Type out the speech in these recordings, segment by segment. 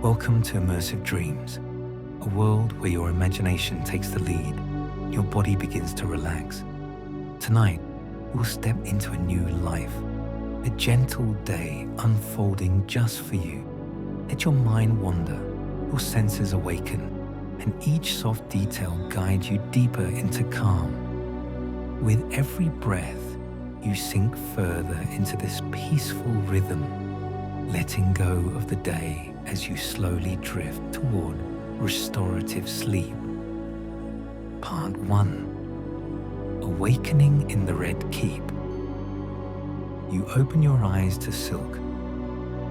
Welcome to Immersive Dreams, a world where your imagination takes the lead, your body begins to relax. Tonight, we'll step into a new life, a gentle day unfolding just for you. Let your mind wander, your senses awaken, and each soft detail guide you deeper into calm. With every breath, you sink further into this peaceful rhythm, letting go of the day as you slowly drift toward restorative sleep. Part 1. Awakening in the Red Keep. You open your eyes to silk.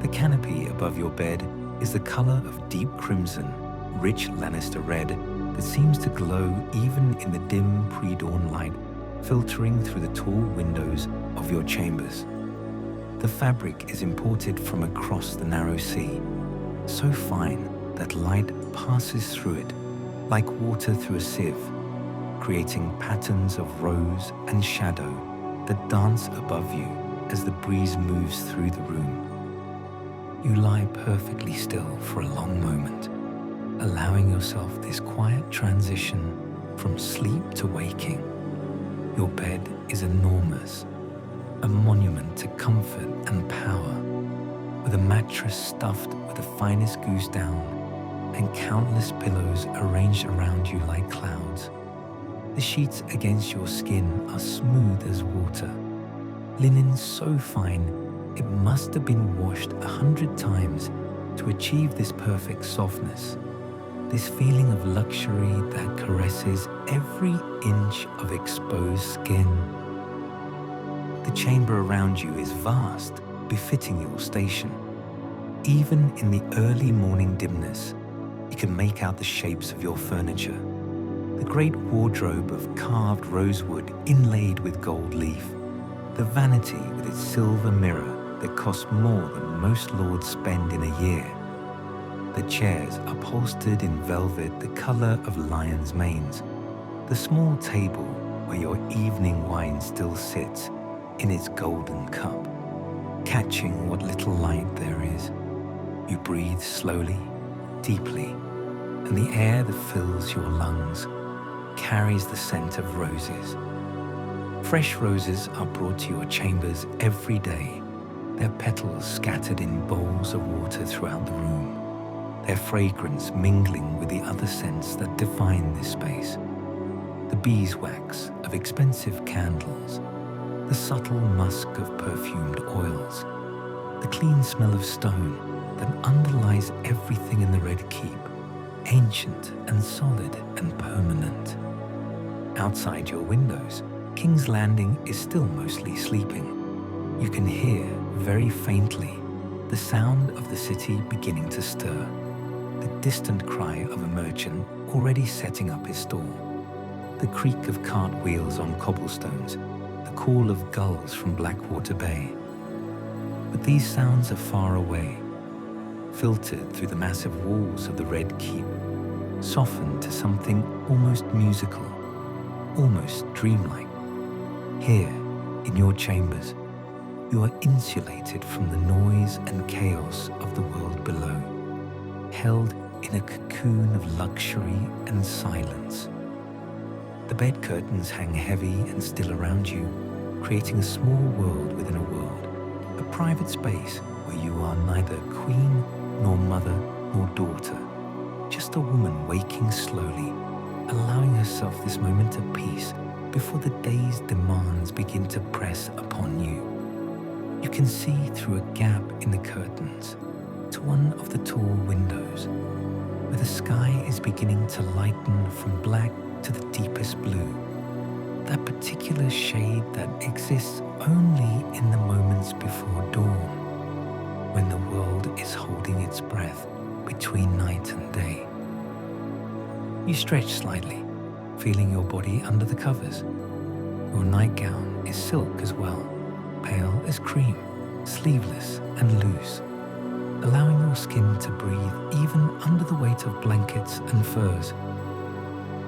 The canopy above your bed is the color of deep crimson, rich Lannister red that seems to glow even in the dim pre-dawn light filtering through the tall windows of your chambers. The fabric is imported from across the narrow sea, so fine that light passes through it like water through a sieve, creating patterns of rose and shadow that dance above you as the breeze moves through the room. You lie perfectly still for a long moment, allowing yourself this quiet transition from sleep to waking. Your bed is enormous, a monument to comfort and power, with a mattress stuffed with the finest goose down and countless pillows arranged around you like clouds. The sheets against your skin are smooth as water, linen so fine it must have been washed 100 times to achieve this perfect softness, this feeling of luxury that caresses every inch of exposed skin. The chamber around you is vast, befitting your station. Even in the early morning dimness, you can make out the shapes of your furniture. The great wardrobe of carved rosewood inlaid with gold leaf. The vanity with its silver mirror that costs more than most lords spend in a year. The chairs upholstered in velvet the color of lion's manes. The small table where your evening wine still sits in its golden cup, catching what little light there is. You breathe slowly, deeply, and the air that fills your lungs carries the scent of roses. Fresh roses are brought to your chambers every day, their petals scattered in bowls of water throughout the room, their fragrance mingling with the other scents that define this space. The beeswax of expensive candles, the subtle musk of perfumed oils, the clean smell of stone that underlies everything in the Red Keep, ancient and solid and permanent. Outside your windows, King's Landing is still mostly sleeping. You can hear, very faintly, the sound of the city beginning to stir, the distant cry of a merchant already setting up his stall, the creak of cart wheels on cobblestones, the call of gulls from Blackwater Bay. But these sounds are far away, filtered through the massive walls of the Red Keep, softened to something almost musical, almost dreamlike. Here, in your chambers, you are insulated from the noise and chaos of the world below, held in a cocoon of luxury and silence. The bed curtains hang heavy and still around you, creating a small world within a world, a private space where you are neither queen nor mother nor daughter, just a woman waking slowly, allowing herself this moment of peace before the day's demands begin to press upon you. You can see through a gap in the curtains to one of the tall windows, where the sky is beginning to lighten from black to the deepest blue, that particular shade that exists only in the moments before dawn, when the world is holding its breath between night and day. You stretch slightly, feeling your body under the covers. Your nightgown is silk as well, pale as cream, sleeveless and loose, allowing your skin to breathe even under the weight of blankets and furs.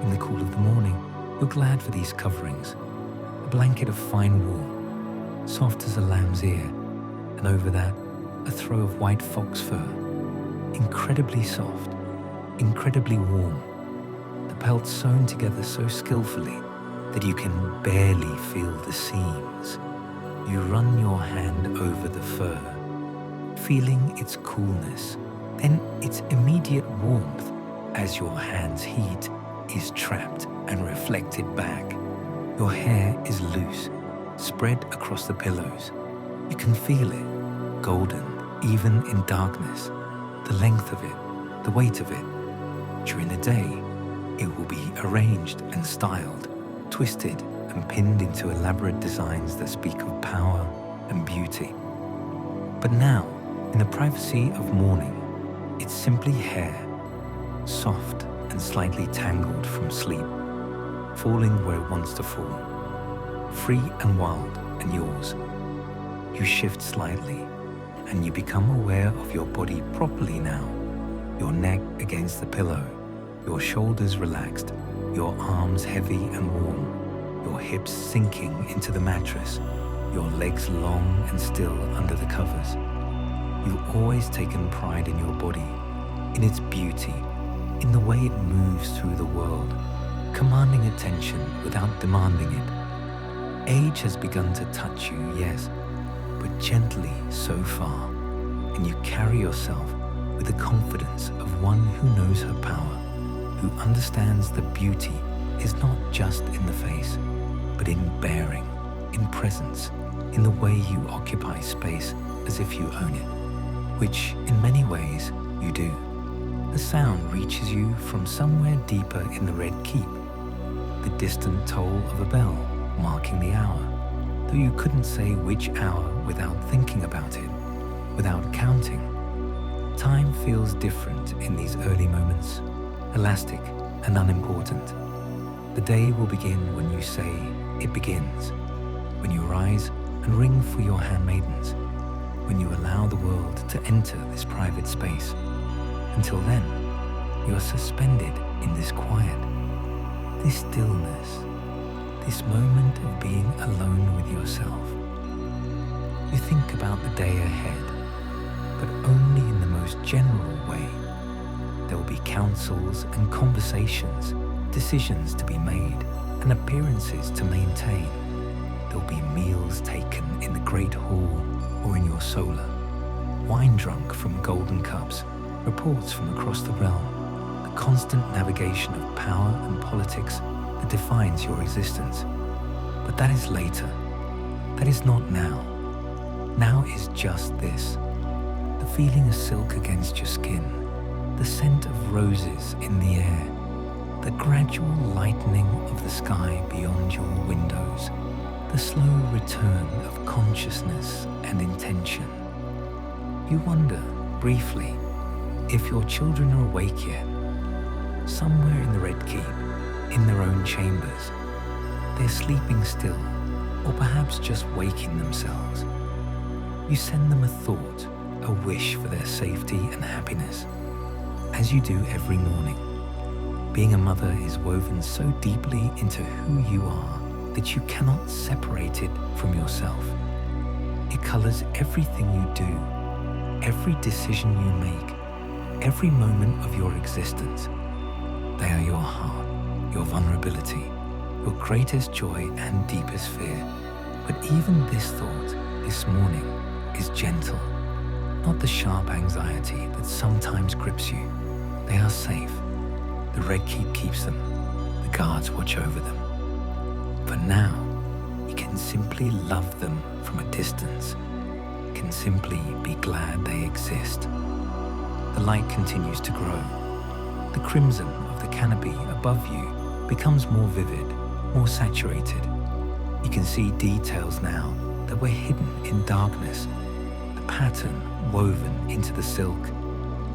In the cool of the morning, you're glad for these coverings, a blanket of fine wool, soft as a lamb's ear, and over that, a throw of white fox fur. incredibly soft, incredibly warm, the pelt sewn together so skillfully that you can barely feel the seams. You run your hand over the fur, feeling its coolness, then its immediate warmth as your hand's heat is trapped and reflected back. Your hair is loose, spread across the pillows. You can feel it, golden, even in darkness. The length of it, the weight of it. During the day, it will be arranged and styled, twisted and pinned into elaborate designs that speak of power and beauty. But now, in the privacy of morning, it's simply hair, soft and slightly tangled from sleep, falling where it wants to fall, free and wild and yours. You shift slightly, and you become aware of your body properly now, your neck against the pillow, your shoulders relaxed, your arms heavy and warm, your hips sinking into the mattress, your legs long and still under the covers. You've always taken pride in your body, in its beauty, in the way it moves through the world, commanding attention without demanding it. Age has begun to touch you, yes, but gently so far, and you carry yourself with the confidence of one who knows her power, who understands the beauty is not just in the face, but in bearing, in presence, in the way you occupy space as if you own it, which in many ways you do. The sound reaches you from somewhere deeper in the Red Keep, the distant toll of a bell marking the hour, though you couldn't say which hour without thinking about it, without counting. Time feels different in these early moments, elastic and unimportant. The day will begin when you say it begins, when you rise and ring for your handmaidens, when you allow the world to enter this private space. Until then, you are suspended in this quiet, this stillness, this moment of being alone with yourself. You think about the day ahead, but only in the most general way. There will be counsels and conversations, decisions to be made, and appearances to maintain. There will be meals taken in the great hall or in your solar, wine drunk from golden cups, reports from across the realm, the constant navigation of power and politics that defines your existence. But that is later. That is not now. Now is just this. The feeling of silk against your skin, the scent of roses in the air, the gradual lightening of the sky beyond your windows, the slow return of consciousness and intention. You wonder, briefly, if your children are awake yet, somewhere in the Red Keep, in their own chambers. They're sleeping still, or perhaps just waking themselves. You send them a thought, a wish for their safety and happiness, as you do every morning. Being a mother is woven so deeply into who you are that you cannot separate it from yourself. It colors everything you do, every decision you make, every moment of your existence. They are your heart, your vulnerability, your greatest joy and deepest fear. But even this thought, this morning, is gentle, not the sharp anxiety that sometimes grips you. They are safe. The Red Keep keeps them. The guards watch over them. For now, you can simply love them from a distance, can simply be glad they exist. The light continues to grow. The crimson of the canopy above you becomes more vivid, more saturated. You can see details now that were hidden in darkness. The pattern woven into the silk,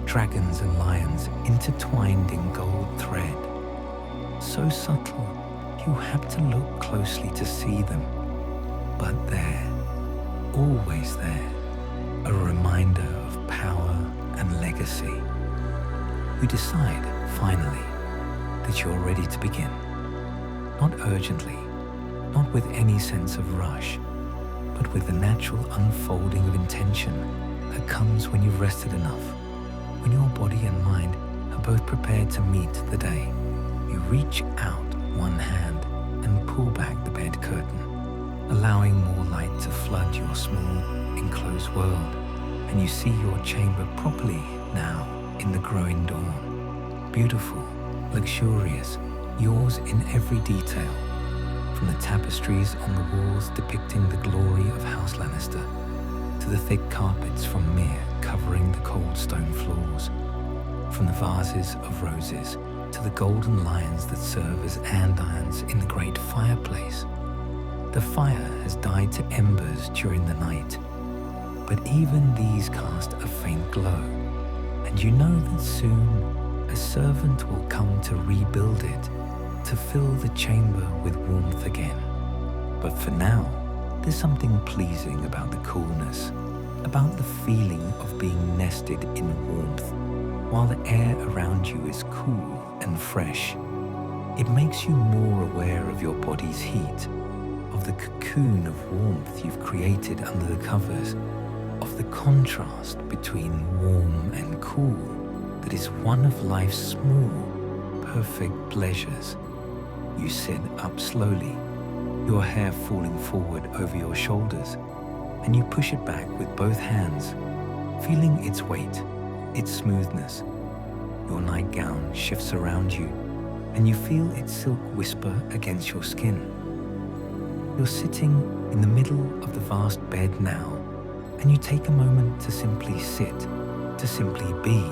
dragons and lions intertwined in gold thread. So subtle, you have to look closely to see them. But there, always there, a reminder of power and legacy. You decide, finally, that you're ready to begin. Not urgently, not with any sense of rush, but with the natural unfolding of intention that comes when you've rested enough, when your body and mind are both prepared to meet the day, you reach out one hand and pull back the bed curtain, allowing more light to flood your small, enclosed world, and you see your chamber properly now in the growing dawn. Beautiful, luxurious, yours in every detail, from the tapestries on the walls depicting the glory of House Lannister, to the thick carpets from Myr covering the cold stone floors, from the vases of roses to the golden lions that serve as andirons in the great fireplace. The fire has died to embers during the night, but even these cast a faint glow, and you know that soon a servant will come to rebuild it, to fill the chamber with warmth again. But for now, there's something pleasing about the coolness, about the feeling of being nested in warmth, while the air around you is cool and fresh. It makes you more aware of your body's heat, of the cocoon of warmth you've created under the covers, of the contrast between warm and cool that is one of life's small, perfect pleasures. You sit up slowly, your hair falling forward over your shoulders, and you push it back with both hands, feeling its weight, its smoothness. Your nightgown shifts around you, and you feel its silk whisper against your skin. You're sitting in the middle of the vast bed now, and you take a moment to simply sit, to simply be,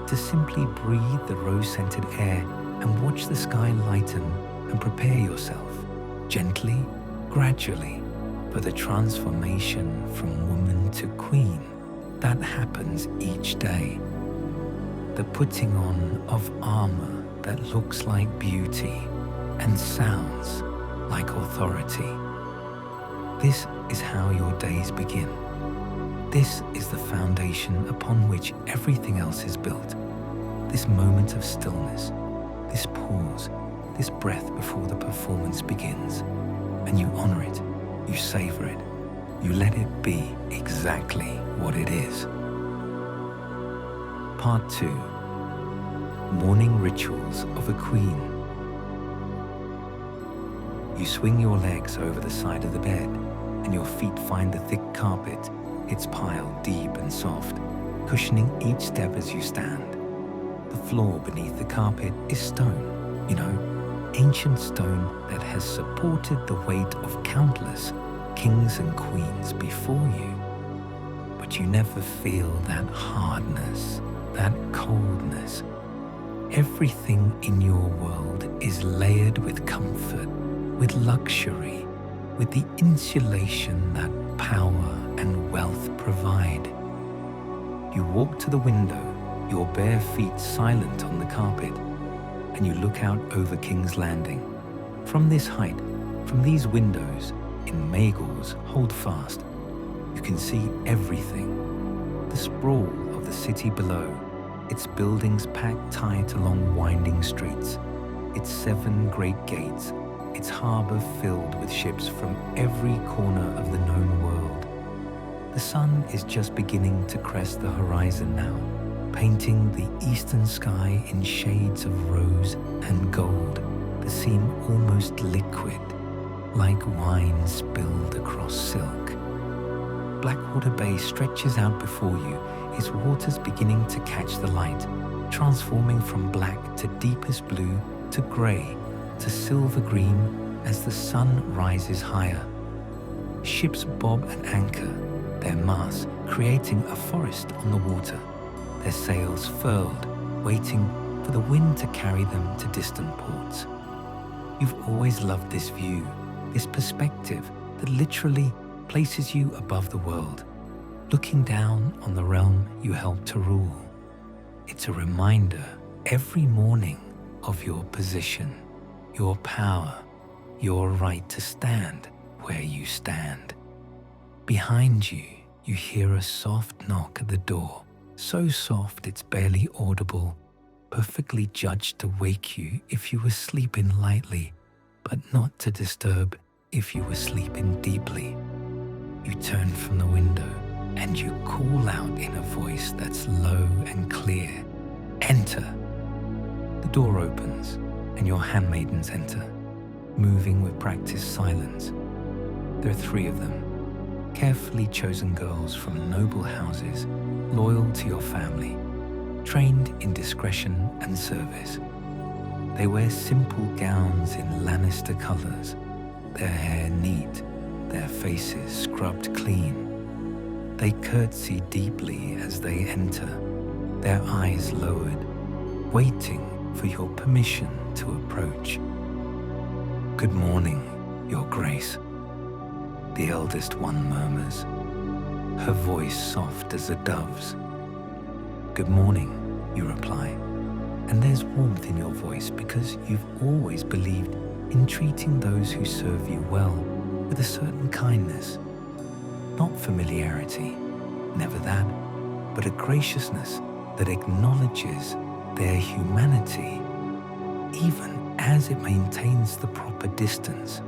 to simply breathe the rose-scented air and watch the sky lighten and prepare yourself, gently, gradually, for the transformation from woman to queen that happens each day. The putting on of armor that looks like beauty and sounds like authority. This is how your days begin. This is the foundation upon which everything else is built. This moment of stillness, this pause, this breath before the performance begins. And you honor it, you savor it, you let it be exactly what it is. Part 2. Morning Rituals of a Queen. You swing your legs over the side of the bed, and your feet find the thick carpet, its pile deep and soft, cushioning each step as you stand. The floor beneath the carpet is stone, ancient stone that has supported the weight of countless kings and queens before you. But you never feel that hardness, that coldness. Everything in your world is layered with comfort, with luxury, with the insulation that power and wealth provide. You walk to the window, your bare feet silent on the carpet, and you look out over King's Landing. From this height, from these windows, in Maegor's Holdfast, you can see everything. The sprawl of the city below, its buildings packed tight along winding streets, its 7 great gates, its harbour filled with ships from every corner of the known world. The sun is just beginning to crest the horizon now, painting the eastern sky in shades of rose and gold that seem almost liquid, like wine spilled across silk. Blackwater Bay stretches out before you, its waters beginning to catch the light, transforming from black to deepest blue to grey to silver green as the sun rises higher. Ships bob and anchor, their masts creating a forest on the water, their sails furled, waiting for the wind to carry them to distant ports. You've always loved this view, this perspective that literally places you above the world, looking down on the realm you helped to rule. It's a reminder every morning of your position, your power, your right to stand where you stand. Behind you, you hear a soft knock at the door, so soft it's barely audible, perfectly judged to wake you if you were sleeping lightly, but not to disturb if you were sleeping deeply. You turn from the window, and you call out in a voice that's low and clear, "Enter!" The door opens and your handmaidens enter, moving with practiced silence. There are 3 of them, carefully chosen girls from noble houses, loyal to your family, trained in discretion and service. They wear simple gowns in Lannister colors, their hair neat, their faces scrubbed clean. They curtsy deeply as they enter, their eyes lowered, waiting for your permission to approach. "Good morning, Your Grace," the eldest one murmurs, her voice soft as a dove's. "Good morning," you reply, and there's warmth in your voice because you've always believed in treating those who serve you well with a certain kindness. Not familiarity, never that, but a graciousness that acknowledges their humanity, even as it maintains the proper distance.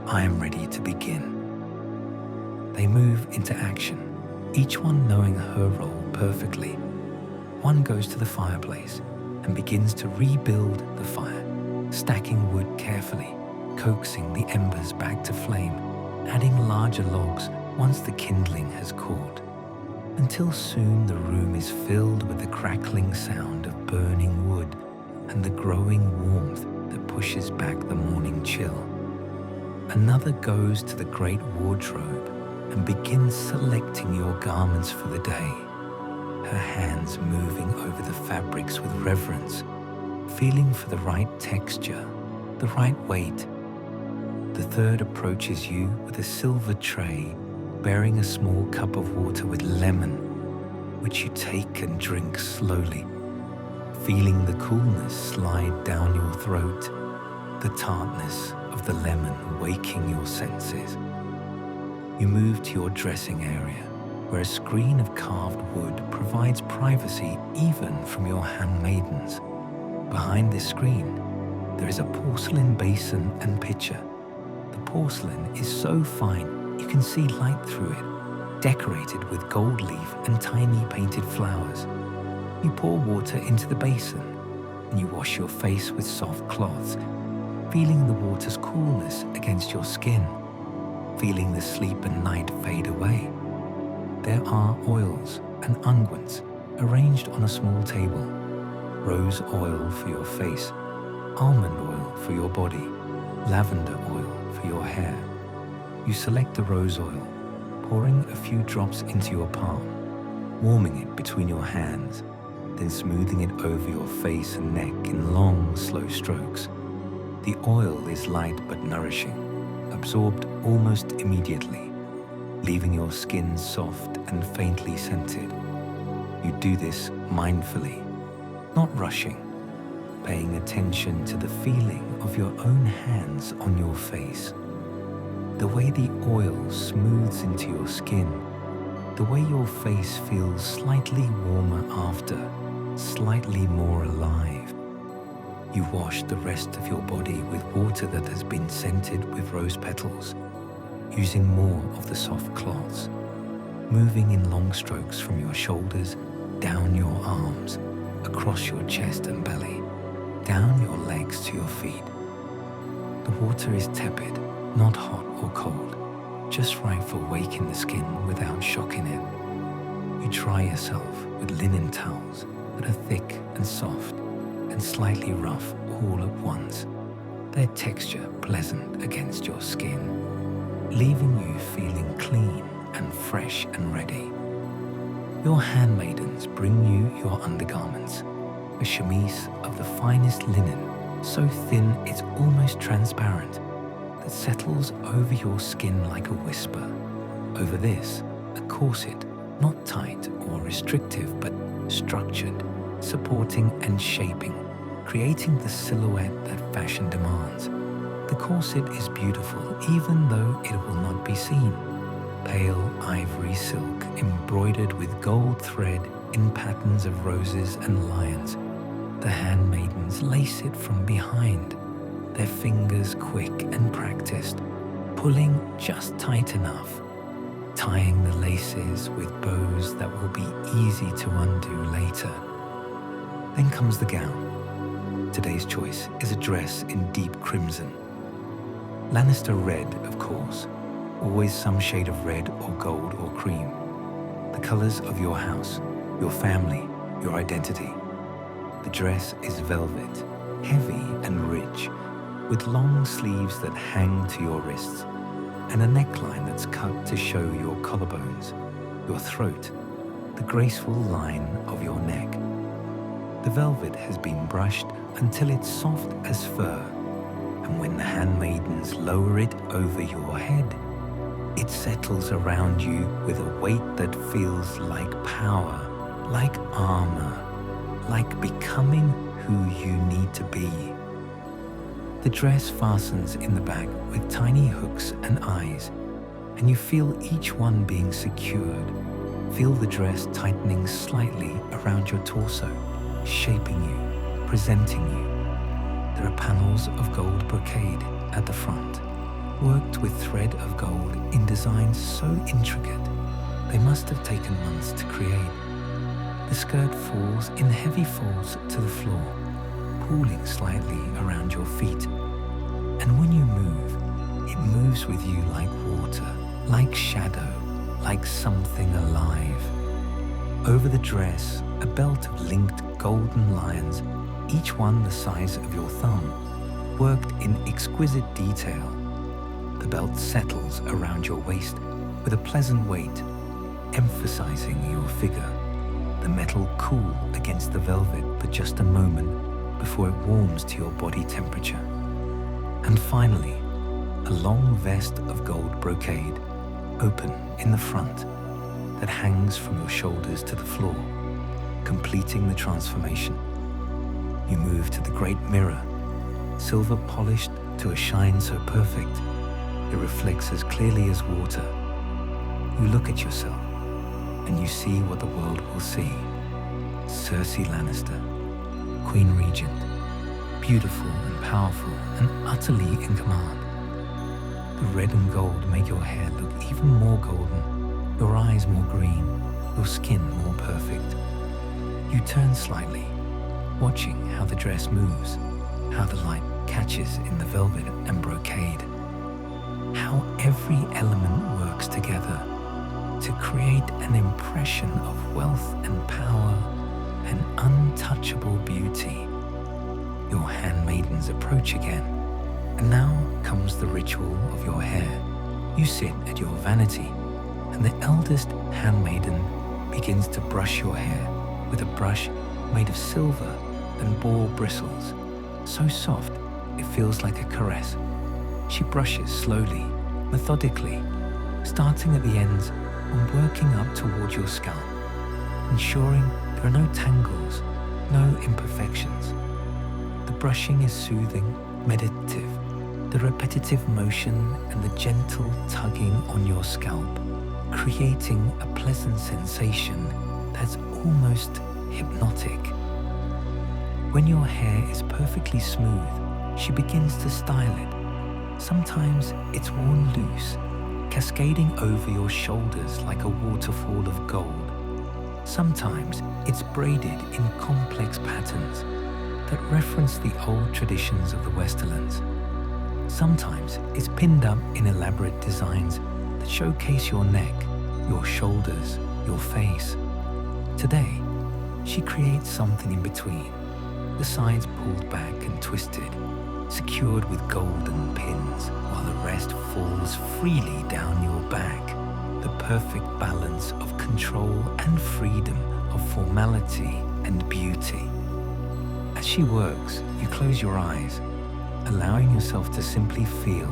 "I am ready to begin." They move into action, each one knowing her role perfectly. One goes to the fireplace and begins to rebuild the fire, stacking wood carefully, coaxing the embers back to flame, adding larger logs once the kindling has caught, until soon the room is filled with the crackling sound of burning wood and the growing warmth that pushes back the morning chill. Another goes to the great wardrobe and begins selecting your garments for the day, her hands moving over the fabrics with reverence, feeling for the right texture, the right weight. The third approaches you with a silver tray bearing a small cup of water with lemon, which you take and drink slowly, feeling the coolness slide down your throat, the tartness of the lemon waking your senses. You move to your dressing area, where a screen of carved wood provides privacy even from your handmaidens. Behind this screen, there is a porcelain basin and pitcher. The porcelain is so fine you can see light through it, decorated with gold leaf and tiny painted flowers. You pour water into the basin, and you wash your face with soft cloths, feeling the water's coolness against your skin, feeling the sleep and night fade away. There are oils and unguents arranged on a small table. Rose oil for your face, almond oil for your body, lavender oil for your hair. You select the rose oil, pouring a few drops into your palm, warming it between your hands, then smoothing it over your face and neck in long, slow strokes. The oil is light but nourishing, absorbed almost immediately, leaving your skin soft and faintly scented. You do this mindfully, not rushing, paying attention to the feeling of your own hands on your face, the way the oil smooths into your skin, the way your face feels slightly warmer after, slightly more alive. You wash the rest of your body with water that has been scented with rose petals, using more of the soft cloths, moving in long strokes from your shoulders, down your arms, across your chest and belly, down your legs to your feet. The water is tepid, not hot or cold, just right for waking the skin without shocking it. You dry yourself with linen towels that are thick and soft and slightly rough all at once, their texture pleasant against your skin, leaving you feeling clean and fresh and ready. Your handmaidens bring you your undergarments, a chemise of the finest linen, so thin it's almost transparent, that settles over your skin like a whisper. Over this, a corset, not tight or restrictive, but structured, supporting and shaping, creating the silhouette that fashion demands. The corset is beautiful even though it will not be seen. Pale ivory silk embroidered with gold thread in patterns of roses and lions. The handmaidens lace it from behind, their fingers quick and practiced, pulling just tight enough. tying the laces with bows that will be easy to undo later. Then comes the gown. Today's choice is a dress in deep crimson. Lannister red, of course, always some shade of red or gold or cream. The colors of your house, your family, your identity. The dress is velvet, heavy and rich, with long sleeves that hang to your wrists, and a neckline that's cut to show your collarbones, your throat, the graceful line of your neck. The velvet has been brushed until it's soft as fur, and when the handmaidens lower it over your head, it settles around you with a weight that feels like power, like armor, like becoming who you need to be. The dress fastens in the back with tiny hooks and eyes, and you feel each one being secured. Feel the dress tightening slightly around your torso, shaping you, presenting you. There are panels of gold brocade at the front, worked with thread of gold in designs so intricate they must have taken months to create. The skirt falls in heavy folds to the floor, pooling slightly around your feet. And when you move, it moves with you like water, like shadow, like something alive. Over the dress, a belt of linked golden lions, each one the size of your thumb, worked in exquisite detail. The belt settles around your waist with a pleasant weight, emphasizing your figure. The metal cool against the velvet for just a moment before it warms to your body temperature. And finally, a long vest of gold brocade, open in the front, that hangs from your shoulders to the floor, completing the transformation. You move to the great mirror, silver polished to a shine so perfect, it reflects as clearly as water. You look at yourself, and you see what the world will see. Cersei Lannister, Queen Regent, beautiful and powerful and utterly in command. The red and gold make your hair look even more golden, your eyes more green, your skin more perfect. You turn slightly, watching how the dress moves, how the light catches in the velvet and brocade, how every element works together to create an impression of wealth and power and untouchable beauty. Your handmaidens approach again, and now comes the ritual of your hair. You sit at your vanity, and the eldest handmaiden begins to brush your hair with a brush made of silver and boar bristles, so soft it feels like a caress. She brushes slowly, methodically, starting at the ends and working up toward your scalp, ensuring there are no tangles, no imperfections. The brushing is soothing, meditative, the repetitive motion and the gentle tugging on your scalp, creating a pleasant sensation that's almost hypnotic. When your hair is perfectly smooth, she begins to style it. Sometimes it's worn loose, cascading over your shoulders like a waterfall of gold. Sometimes it's braided in complex patterns that reference the old traditions of the Westerlands. Sometimes it's pinned up in elaborate designs that showcase your neck, your shoulders, your face. Today, she creates something in between, the sides pulled back and twisted, secured with golden pins, while the rest falls freely down your back, the perfect balance of control and freedom, of formality and beauty. As she works, you close your eyes, allowing yourself to simply feel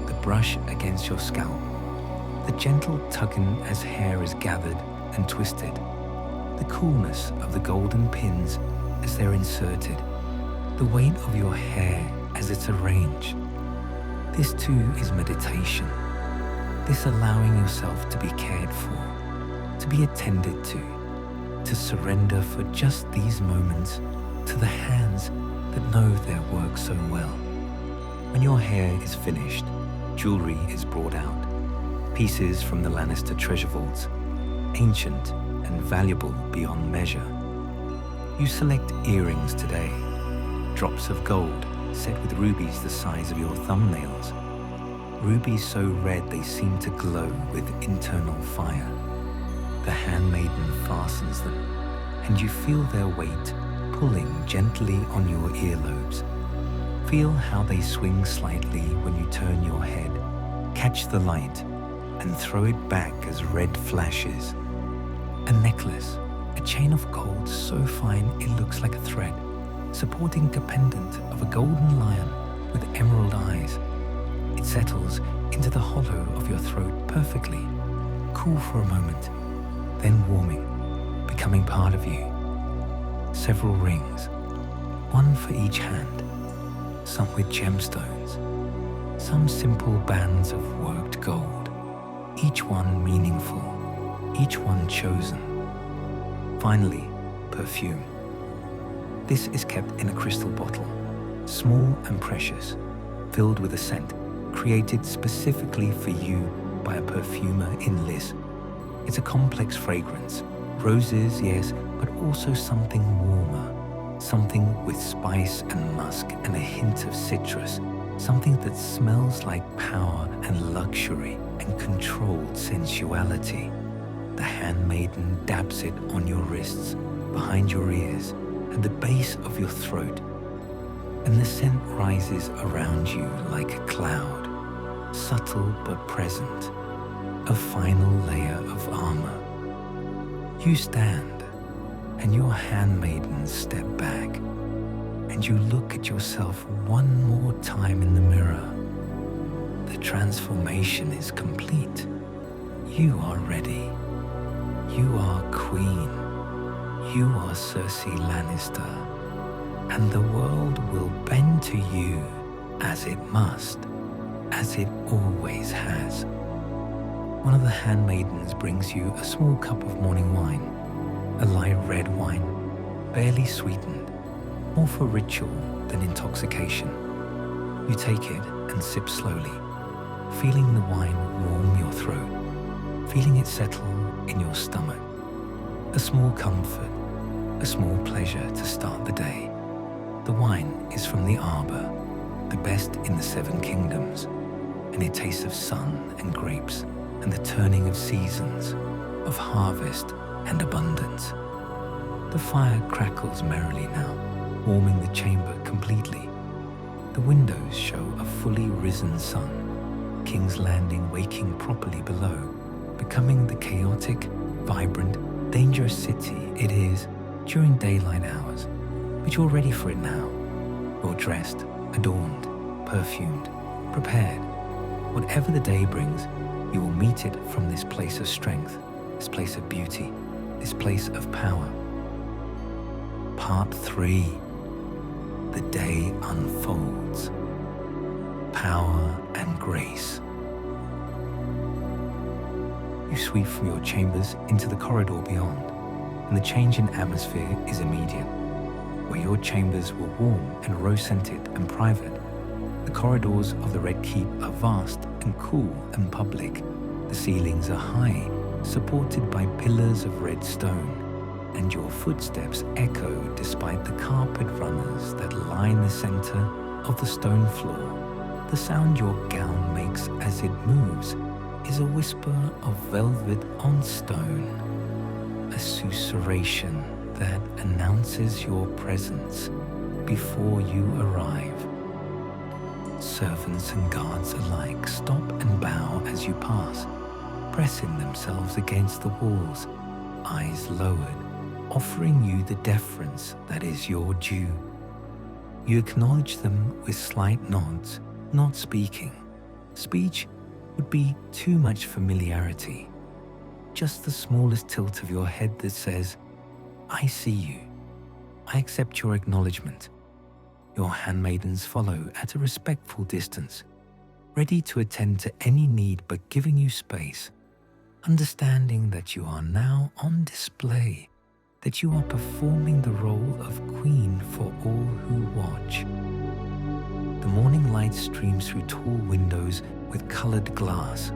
the brush against your scalp, the gentle tugging as hair is gathered and twisted, the coolness of the golden pins as they're inserted, the weight of your hair as it's arranged. This too is meditation, this allowing yourself to be cared for, to be attended to surrender for just these moments to the hands that know their work so well. When your hair is finished, jewelry is brought out, Pieces from the Lannister treasure vaults, ancient and valuable beyond measure. You select earrings today, drops of gold set with rubies the size of your thumbnails. Rubies so red they seem to glow with internal fire. The handmaiden fastens them, and you feel their weight pulling gently on your earlobes. Feel how they swing slightly when you turn your head, catch the light, and throw it back as red flashes. A necklace, a chain of gold so fine it looks like a thread, supporting a pendant of a golden lion with emerald eyes. It settles into the hollow of your throat perfectly, cool for a moment, then warming, becoming part of you. Several rings, one for each hand, some with gemstones, some simple bands of worked gold, each one meaningful, each one chosen. Finally, perfume. This is kept in a crystal bottle, small and precious, filled with a scent created specifically for you by a perfumer in Liz. It's a complex fragrance, roses, yes, but also something warmer, something with spice and musk and a hint of citrus, something that smells like power and luxury and controlled sensuality. The handmaiden dabs it on your wrists, behind your ears, and the base of your throat, and the scent rises around you like a cloud, subtle but present, a final layer of armor. You stand, and your handmaidens step back, and you look at yourself one more time in the mirror. The transformation is complete. You are ready. You are queen. You are Cersei Lannister, and the world will bend to you as it must, as it always has. One of the handmaidens brings you a small cup of morning wine, a light red wine, barely sweetened, more for ritual than intoxication. You take it and sip slowly, feeling the wine warm your throat, feeling it settle in your stomach. A small comfort, a small pleasure to start the day. The wine is from the arbor, the best in the 7 kingdoms, and it tastes of sun and grapes and the turning of seasons, of harvest and abundance. The fire crackles merrily now, warming the chamber completely. The windows show a fully risen sun, King's Landing waking properly below, becoming the chaotic, vibrant, dangerous city it is during daylight hours. But you're ready for it now. You're dressed, adorned, perfumed, prepared. Whatever the day brings, you will meet it from this place of strength, this place of beauty, this place of power. Part 3. The day unfolds. Power and grace. You sweep from your chambers into the corridor beyond, and the change in atmosphere is immediate. Where your chambers were warm and rose-scented and private, the corridors of the Red Keep are vast and cool and public. The ceilings are high, supported by pillars of red stone, and your footsteps echo despite the carpet runners that line the center of the stone floor. The sound your gown makes as it moves is a whisper of velvet on stone, a susurration that announces your presence before you arrive. Servants and guards alike stop and bow as you pass, pressing themselves against the walls, eyes lowered, offering you the deference that is your due. You acknowledge them with slight nods, not speaking. Speech would be too much familiarity. Just the smallest tilt of your head that says, I see you. I accept your acknowledgement. Your handmaidens follow at a respectful distance, ready to attend to any need but giving you space, understanding that you are now on display, that you are performing the role of queen for all who watch. The morning light streams through tall windows with colored glass.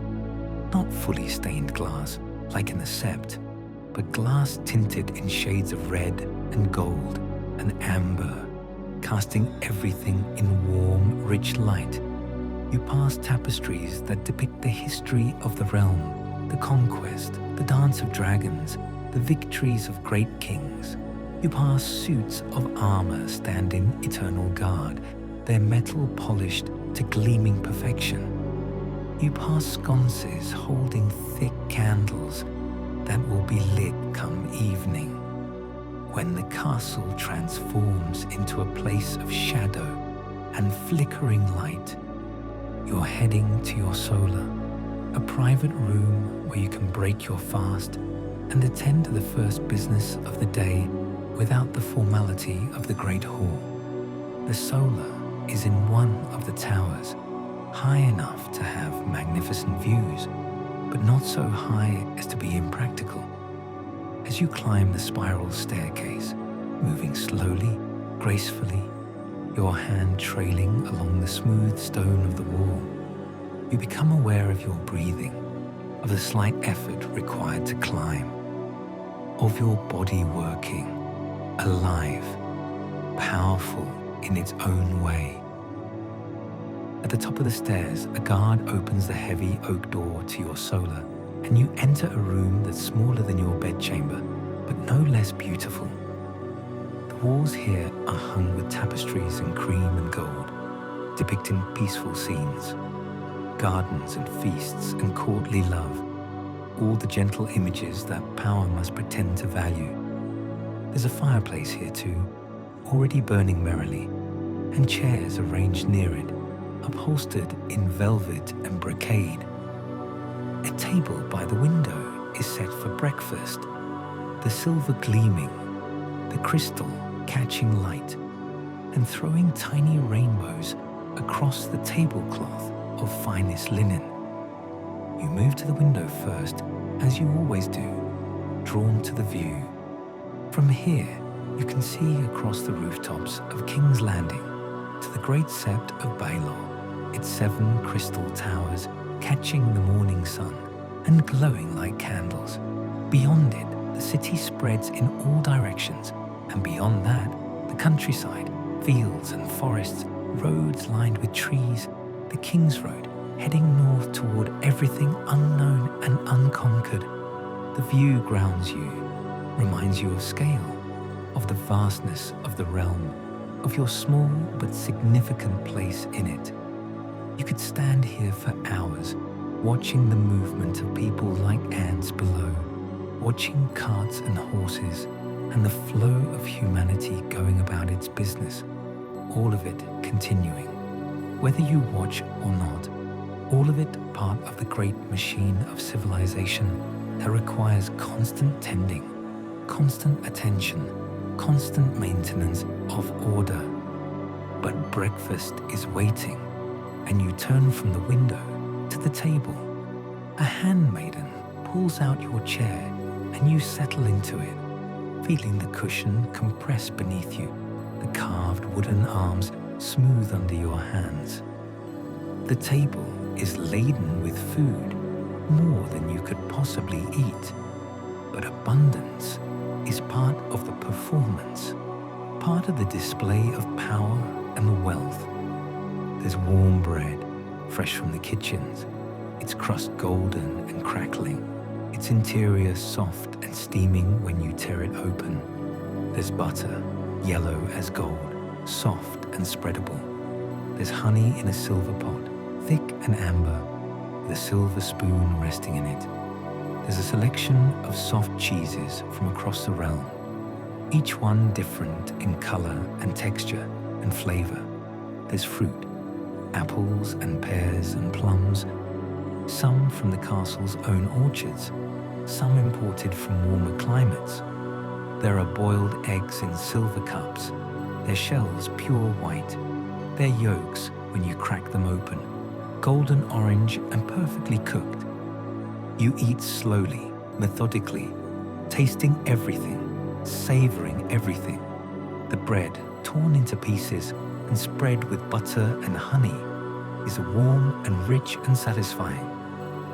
not fully stained glass like in the Sept, but glass tinted in shades of red and gold and amber, casting everything in warm, rich light. You pass tapestries that depict the history of the realm, the conquest, the dance of dragons, the victories of great kings. You pass suits of armor standing eternal guard, their metal polished to gleaming perfection. You pass sconces holding thick candles that will be lit come evening, when the castle transforms into a place of shadow and flickering light. You're heading to your solar, a private room where you can break your fast and attend to the first business of the day without the formality of the Great Hall. The solar is in one of the towers, high enough to have magnificent views, but not so high as to be impractical. As you climb the spiral staircase, moving slowly, gracefully, your hand trailing along the smooth stone of the wall, you become aware of your breathing, of the slight effort required to climb, of your body working, alive, powerful in its own way. At the top of the stairs, a guard opens the heavy oak door to your solar, and you enter a room that's smaller than your bedchamber, but no less beautiful. The walls here are hung with tapestries in cream and gold, depicting peaceful scenes, gardens and feasts and courtly love, all the gentle images that power must pretend to value. There's a fireplace here too, already burning merrily, and chairs arranged near it, upholstered in velvet and brocade. A table by the window is set for breakfast, the silver gleaming, the crystal catching light, and throwing tiny rainbows across the tablecloth of finest linen. You move to the window first, as you always do, drawn to the view. From here, you can see across the rooftops of King's Landing to the great Sept of Baelor, its 7 crystal towers catching the morning sun and glowing like candles. Beyond it, the city spreads in all directions, and beyond that, the countryside, fields and forests, roads lined with trees, the King's Road, heading north toward everything unknown and unconquered. The view grounds you, reminds you of scale, of the vastness of the realm, of your small but significant place in it. You could stand here for hours, watching the movement of people like ants below, watching carts and horses, and the flow of humanity going about its business, all of it continuing. Whether you watch or not, all of it part of the great machine of civilization that requires constant tending, constant attention, constant maintenance of order. But breakfast is waiting, and you turn from the window to the table. A handmaiden pulls out your chair, and you settle into it, feeling the cushion compress beneath you, the carved wooden arms smooth under your hands. The table is laden with food, more than you could possibly eat. But abundance is part of the performance, part of the display of power and the wealth. There's warm bread, fresh from the kitchens, its crust golden and crackling, its interior soft and steaming when you tear it open. There's butter, yellow as gold, soft and spreadable. There's honey in a silver pot, thick and amber, with a silver spoon resting in it. There's a selection of soft cheeses from across the realm, each one different in color and texture and flavor. There's fruit, apples and pears and plums, some from the castle's own orchards, some imported from warmer climates. There are boiled eggs in silver cups, their shells pure white, their yolks, when you crack them open, golden orange and perfectly cooked. You eat slowly, methodically, tasting everything, savoring everything. The bread, torn into pieces and spread with butter and honey, is warm and rich and satisfying.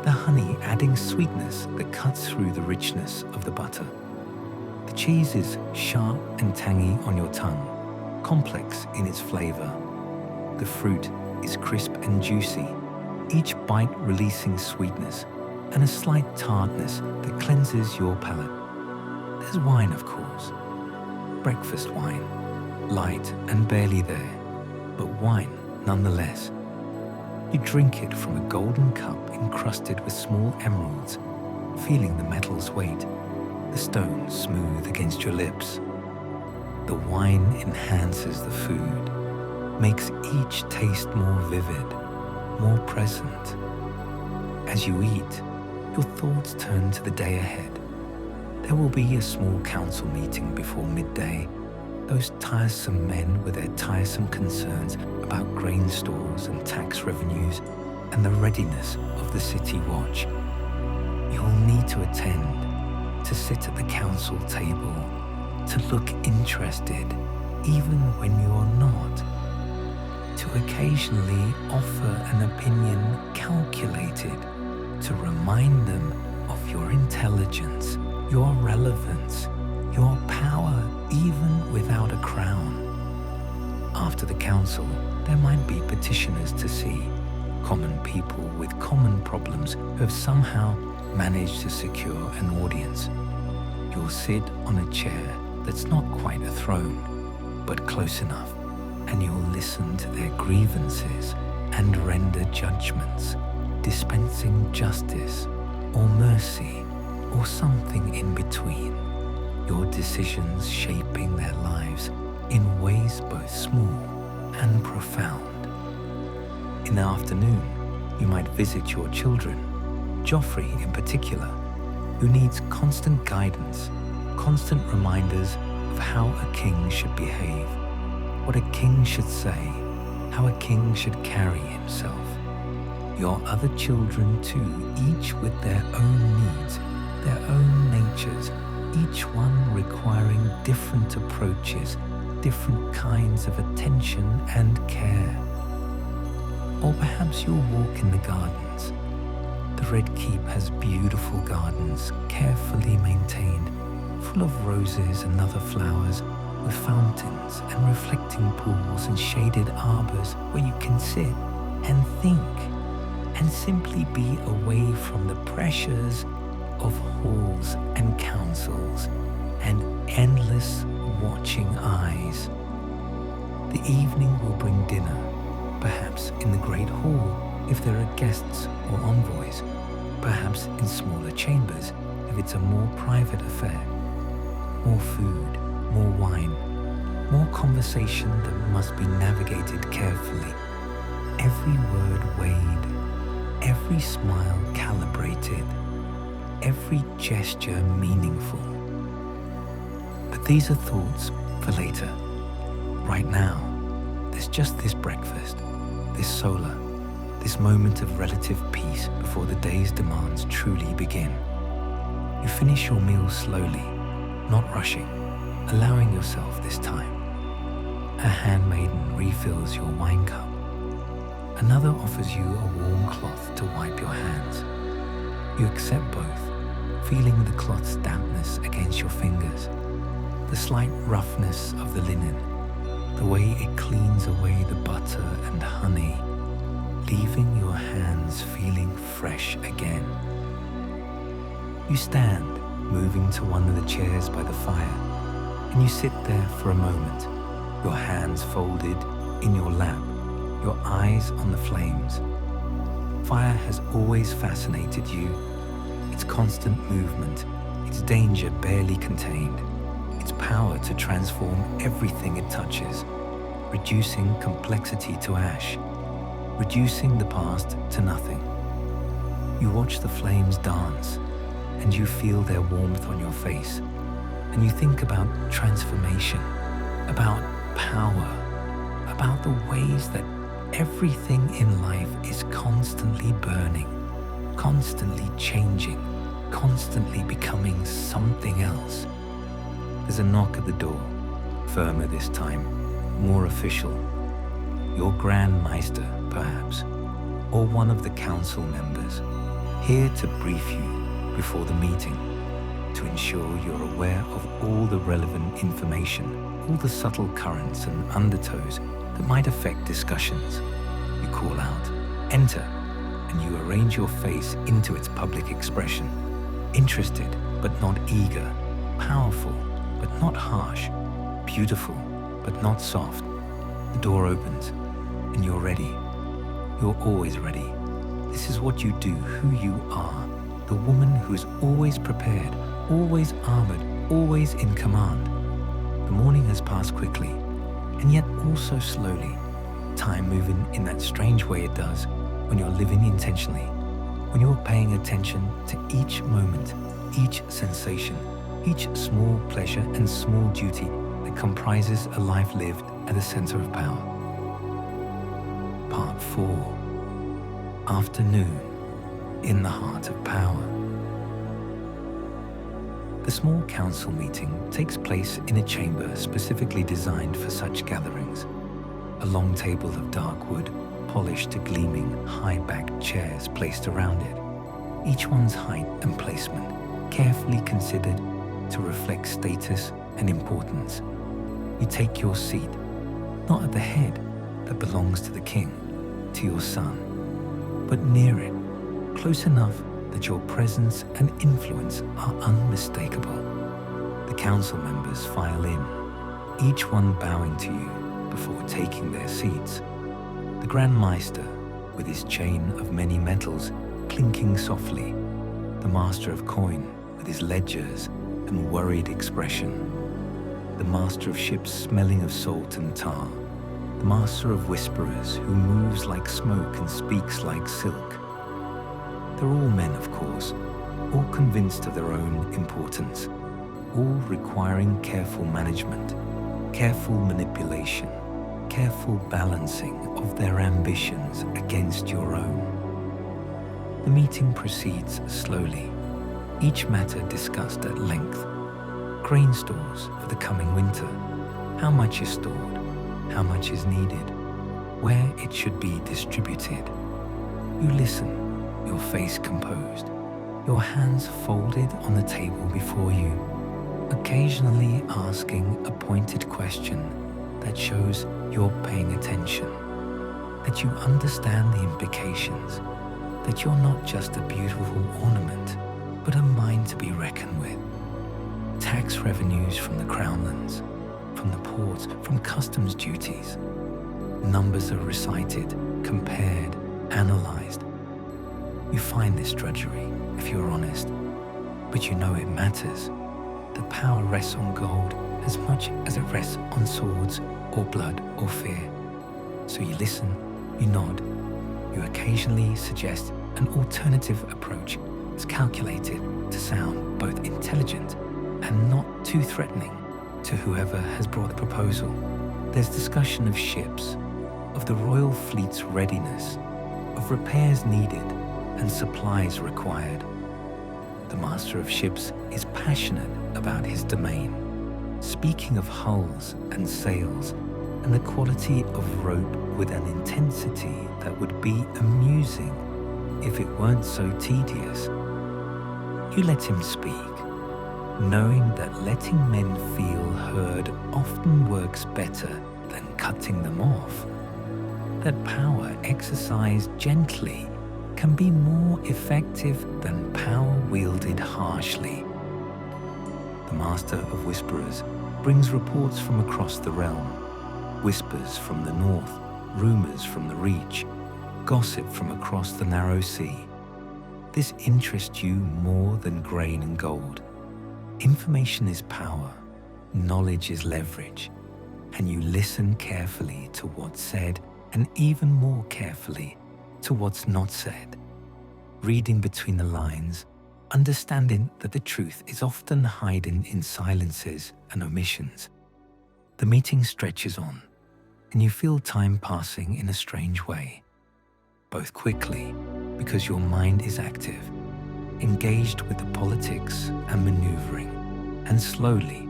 the honey adding sweetness that cuts through the richness of the butter. The cheese is sharp and tangy on your tongue, complex in its flavor. The fruit is crisp and juicy, each bite releasing sweetness and a slight tartness that cleanses your palate. There's wine, of course. Breakfast wine, light and barely there, but wine nonetheless. You drink it from a golden cup encrusted with small emeralds, feeling the metal's weight, the stone smooth against your lips. The wine enhances the food, makes each taste more vivid, more present. As you eat, your thoughts turn to the day ahead. There will be a small council meeting before midday. Those tiresome men with their tiresome concerns about grain stores and tax revenues and the readiness of the city watch. You'll need to attend, to sit at the council table, to look interested, even when you're not, to occasionally offer an opinion calculated to remind them of your intelligence, your relevance, your power, even without a crown. After the council, there might be petitioners to see, common people with common problems who have somehow managed to secure an audience. You'll sit on a chair that's not quite a throne, but close enough, and you'll listen to their grievances and render judgments, dispensing justice or mercy or something in between, your decisions shaping their lives in ways both small and profound. In the afternoon, you might visit your children, Joffrey in particular, who needs constant guidance, constant reminders of how a king should behave, what a king should say, how a king should carry himself. Your other children too, each with their own needs, their own natures, each one requiring different approaches, different kinds of attention and care. Or perhaps you'll walk in the gardens. The Red Keep has beautiful gardens, carefully maintained, full of roses and other flowers, with fountains and reflecting pools and shaded arbors where you can sit and think and simply be away from the pressures of halls and councils and endless watching eyes. The evening will bring dinner, perhaps in the great hall if there are guests or envoys, perhaps in smaller chambers if it's a more private affair. More food, more wine, more conversation that must be navigated carefully, every word weighed, every smile calibrated, every gesture meaningful. But these are thoughts for later. Right now, there's just this breakfast, this solar, this moment of relative peace before the day's demands truly begin. You finish your meal slowly, not rushing, allowing yourself this time. A handmaiden refills your wine cup. Another offers you a warm cloth to wipe your hands. You accept both, feeling the cloth's dampness against your fingers, the slight roughness of the linen, the way it cleans away the butter and honey, leaving your hands feeling fresh again. You stand, moving to one of the chairs by the fire, and you sit there for a moment, your hands folded in your lap, your eyes on the flames. Fire has always fascinated you, its constant movement, its danger barely contained, its power to transform everything it touches, reducing complexity to ash, reducing the past to nothing. You watch the flames dance, and you feel their warmth on your face, and you think about transformation, about power, about the ways that everything in life is constantly burning, constantly changing, constantly becoming something else. There's a knock at the door, firmer this time, more official. Your Grand Meister, perhaps, or one of the council members. here to brief you before the meeting, to ensure you're aware of all the relevant information, all the subtle currents and undertows that might affect discussions. You call out, enter, and you arrange your face into its public expression. Interested but not eager, powerful but not harsh, beautiful but not soft. The door opens and you're ready. You're always ready. This is what you do, who you are. The woman who is always prepared, always armored, always in command. The morning has passed quickly, and yet also slowly. Time moving in that strange way it does when you're living intentionally, when you're paying attention to each moment, each sensation, each small pleasure and small duty that comprises a life lived at the center of power. Part 4. Afternoon in the heart of power. The small council meeting takes place in a chamber specifically designed for such gatherings. A long table of dark wood, polished to gleaming, high-backed chairs placed around it, each one's height and placement carefully considered to reflect status and importance. You take your seat, not at the head that belongs to the king, to your son, but near it, close enough that your presence and influence are unmistakable. The council members file in, each one bowing to you before taking their seats. The Grand Meister, with his chain of many metals clinking softly, the Master of Coin with his ledgers and worried expression, the Master of Ships smelling of salt and tar, the Master of Whisperers who moves like smoke and speaks like silk. They're all men, of course, all convinced of their own importance, all requiring careful management, careful manipulation, careful balancing of their ambitions against your own. The meeting proceeds slowly, each matter discussed at length. Grain stores for the coming winter, how much is stored, how much is needed, where it should be distributed. You listen, your face composed, your hands folded on the table before you, occasionally asking a pointed question that shows you're paying attention, that you understand the implications, that you're not just a beautiful ornament, but a mind to be reckoned with. Tax revenues from the crownlands, from the ports, from customs duties. Numbers are recited, compared, analyzed. You find this drudgery, if you're honest, but you know it matters. The power rests on gold as much as it rests on swords or blood or fear. So you listen, you nod, you occasionally suggest an alternative approach that's calculated to sound both intelligent and not too threatening to whoever has brought the proposal. There's discussion of ships, of the royal fleet's readiness, of repairs needed and supplies required. The Master of Ships is passionate about his domain, speaking of hulls and sails and the quality of rope with an intensity that would be amusing if it weren't so tedious. You let him speak, knowing that letting men feel heard often works better than cutting them off, that power exercised gently can be more effective than power wielded harshly. The Master of Whisperers brings reports from across the realm, whispers from the north, rumors from the reach, gossip from across the narrow sea. This interests you more than grain and gold. Information is power, knowledge is leverage, and you listen carefully to what's said and even more carefully to what's not said, reading between the lines, understanding that the truth is often hidden in silences and omissions. The meeting stretches on, and you feel time passing in a strange way, both quickly because your mind is active, engaged with the politics and maneuvering, and slowly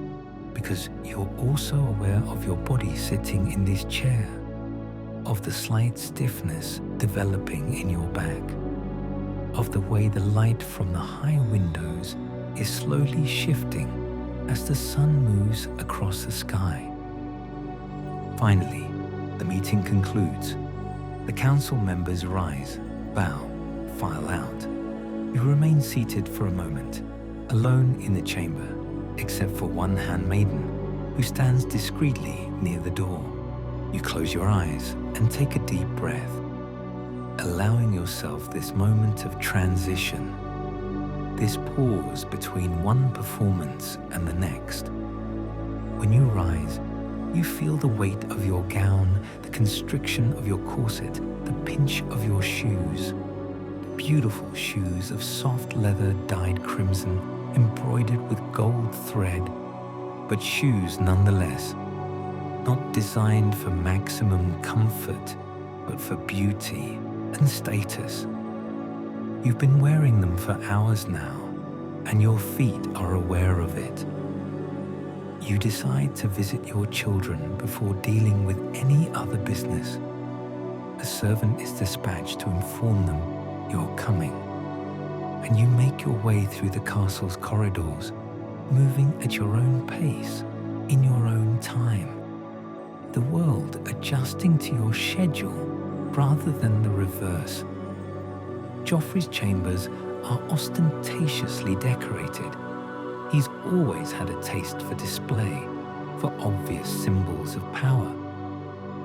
because you're also aware of your body sitting in this chair, of the slight stiffness developing in your back, of the way the light from the high windows is slowly shifting as the sun moves across the sky. Finally, the meeting concludes. The council members rise, bow, file out. You remain seated for a moment, alone in the chamber, except for one handmaiden who stands discreetly near the door. You close your eyes and take a deep breath, allowing yourself this moment of transition, this pause between one performance and the next. When you rise, you feel the weight of your gown, the constriction of your corset, the pinch of your shoes. Beautiful shoes of soft leather dyed crimson, embroidered with gold thread, but shoes nonetheless, not designed for maximum comfort, but for beauty and status. You've been wearing them for hours now, and your feet are aware of it. You decide to visit your children before dealing with any other business. A servant is dispatched to inform them you're coming, and you make your way through the castle's corridors, moving at your own pace, in your own time. The world adjusting to your schedule rather than the reverse. Joffrey's chambers are ostentatiously decorated. He's always had a taste for display, for obvious symbols of power.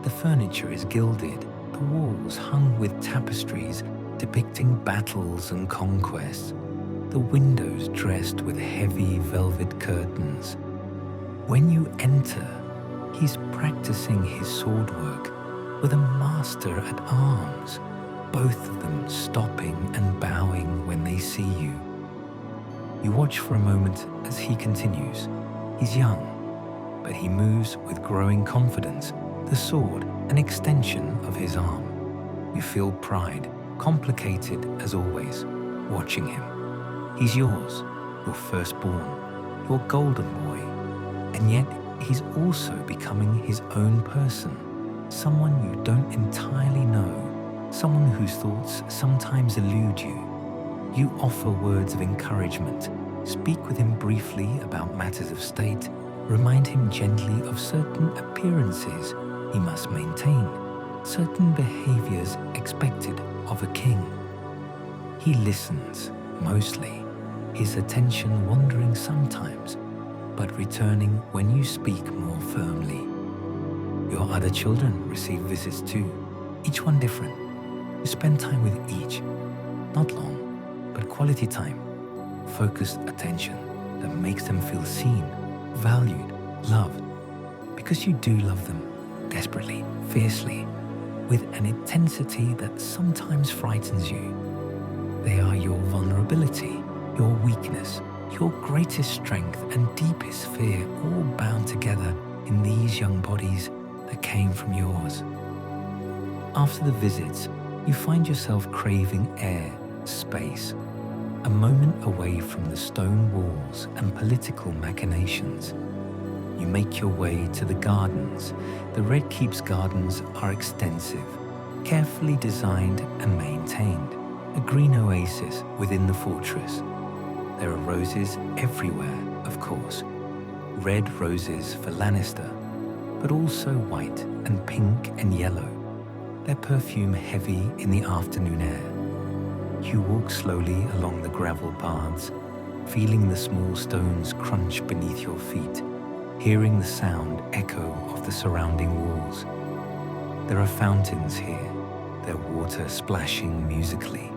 The furniture is gilded, the walls hung with tapestries depicting battles and conquests, the windows dressed with heavy velvet curtains. When you enter, he's practicing his sword work with a master at arms, both of them stopping and bowing when they see you. You watch for a moment as he continues. He's young, but he moves with growing confidence, the sword an extension of his arm. You feel pride, complicated as always, watching him. He's yours, your firstborn, your golden boy, and yet he's also becoming his own person, someone you don't entirely know, someone whose thoughts sometimes elude you. You offer words of encouragement, speak with him briefly about matters of state, remind him gently of certain appearances he must maintain, certain behaviors expected of a king. He listens, mostly, his attention wandering sometimes, but returning when you speak more firmly. Your other children receive visits too, each one different. You spend time with each, not long, but quality time, focused attention that makes them feel seen, valued, loved, because you do love them desperately, fiercely, with an intensity that sometimes frightens you. They are your vulnerability, your weakness, your greatest strength and deepest fear, all bound together in these young bodies that came from yours. After the visits, you find yourself craving air, space, a moment away from the stone walls and political machinations. You make your way to the gardens. The Red Keep's gardens are extensive, carefully designed and maintained, a green oasis within the fortress. There are roses everywhere, of course. Red roses for Lannister, but also white and pink and yellow, their perfume heavy in the afternoon air. You walk slowly along the gravel paths, feeling the small stones crunch beneath your feet, hearing the sound echo of the surrounding walls. There are fountains here, their water splashing musically,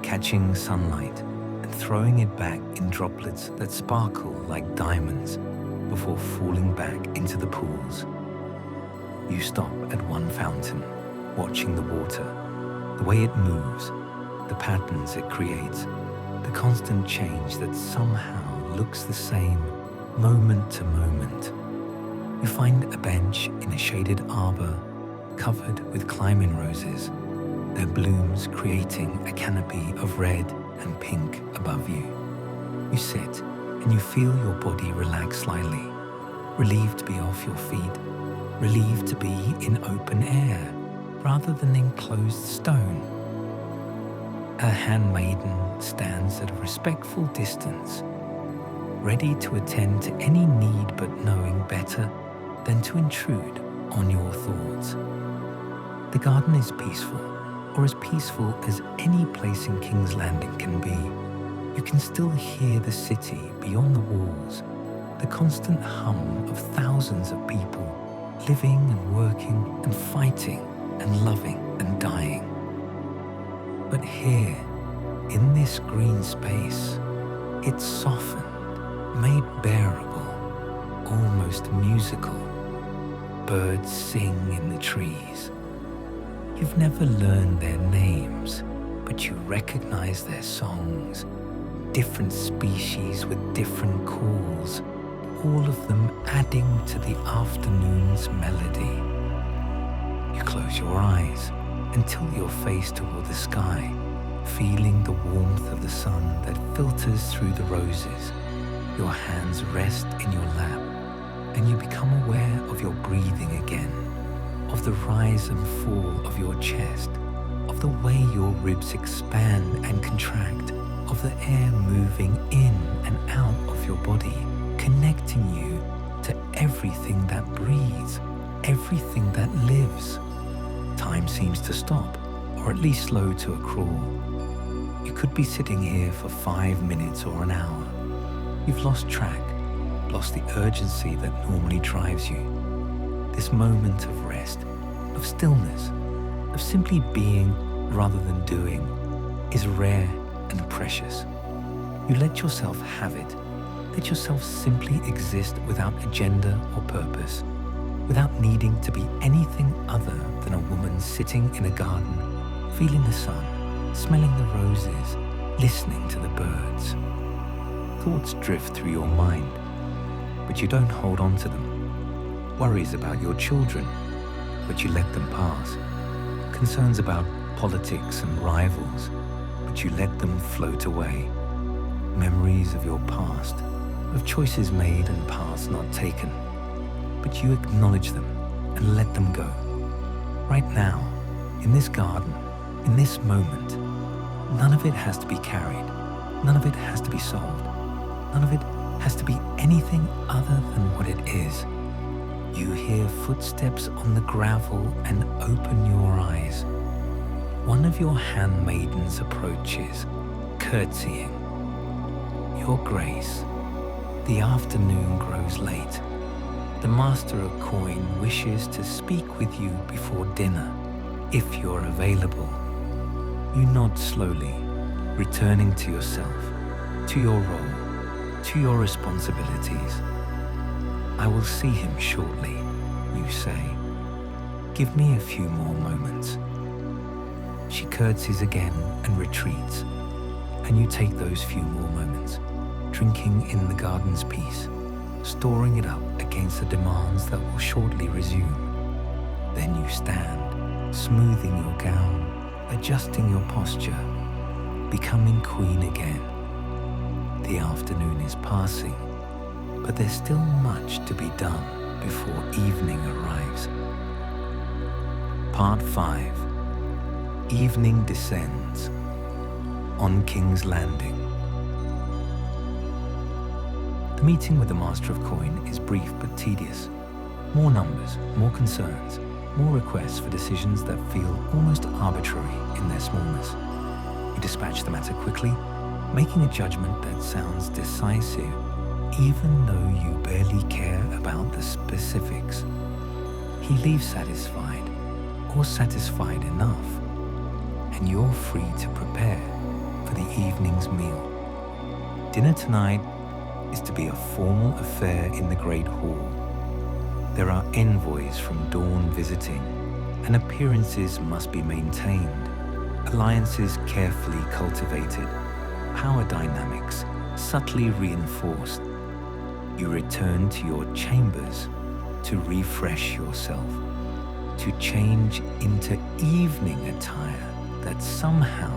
catching sunlight and throwing it back in droplets that sparkle like diamonds before falling back into the pools. You stop at one fountain, watching the water, the way it moves, the patterns it creates, the constant change that somehow looks the same moment to moment. You find a bench in a shaded arbor covered with climbing roses, their blooms creating a canopy of red and pink above you. You sit and you feel your body relax slightly, relieved to be off your feet, relieved to be in open air rather than enclosed stone. A handmaiden stands at a respectful distance, ready to attend to any need but knowing better than to intrude on your thoughts. The garden is peaceful, or as peaceful as any place in King's Landing can be. You can still hear the city beyond the walls, the constant hum of thousands of people living and working and fighting and loving and dying. But here, in this green space, it's softened, made bearable, almost musical. Birds sing in the trees. You've never learned their names, but you recognize their songs. Different species with different calls, all of them adding to the afternoon's melody. You close your eyes and tilt your face toward the sky, feeling the warmth of the sun that filters through the roses. Your hands rest in your lap, and you become aware of your breathing again, of the rise and fall of your chest, of the way your ribs expand and contract, of the air moving in and out of your body, connecting you to everything that breathes, everything that lives. Time seems to stop, or at least slow to a crawl. You could be sitting here for 5 minutes or an hour. You've lost track, lost the urgency that normally drives you. This moment of rest, of stillness, of simply being rather than doing, is rare and precious. You let yourself have it. Let yourself simply exist without agenda or purpose, without needing to be anything other than a woman sitting in a garden, feeling the sun, smelling the roses, listening to the birds. Thoughts drift through your mind, but you don't hold on to them. Worries about your children, but you let them pass. Concerns about politics and rivals, but you let them float away. Memories of your past, of choices made and paths not taken, but you acknowledge them and let them go. Right now, in this garden, in this moment, none of it has to be carried. None of it has to be solved. None of it has to be anything other than what it is. You hear footsteps on the gravel and open your eyes. One of your handmaidens approaches, curtsying. Your Grace, the afternoon grows late. The Master of Coin wishes to speak with you before dinner, if you're available. You nod slowly, returning to yourself, to your role, to your responsibilities. I will see him shortly, you say. Give me a few more moments. She curtsies again and retreats, and you take those few more moments, drinking in the garden's peace, storing it up against the demands that will shortly resume. Then you stand, smoothing your gown, adjusting your posture, becoming queen again. The afternoon is passing, but there's still much to be done before evening arrives. Part 5. Evening descends on King's Landing. The meeting with the Master of Coin is brief but tedious. More numbers, more concerns, more requests for decisions that feel almost arbitrary in their smallness. You dispatch the matter quickly, making a judgment that sounds decisive, even though you barely care about the specifics. He leaves satisfied, or satisfied enough, and you're free to prepare for the evening's meal. Dinner tonight is to be a formal affair in the Great Hall. There are envoys from dawn visiting, and appearances must be maintained, alliances carefully cultivated, power dynamics subtly reinforced. You return to your chambers to refresh yourself, to change into evening attire that's somehow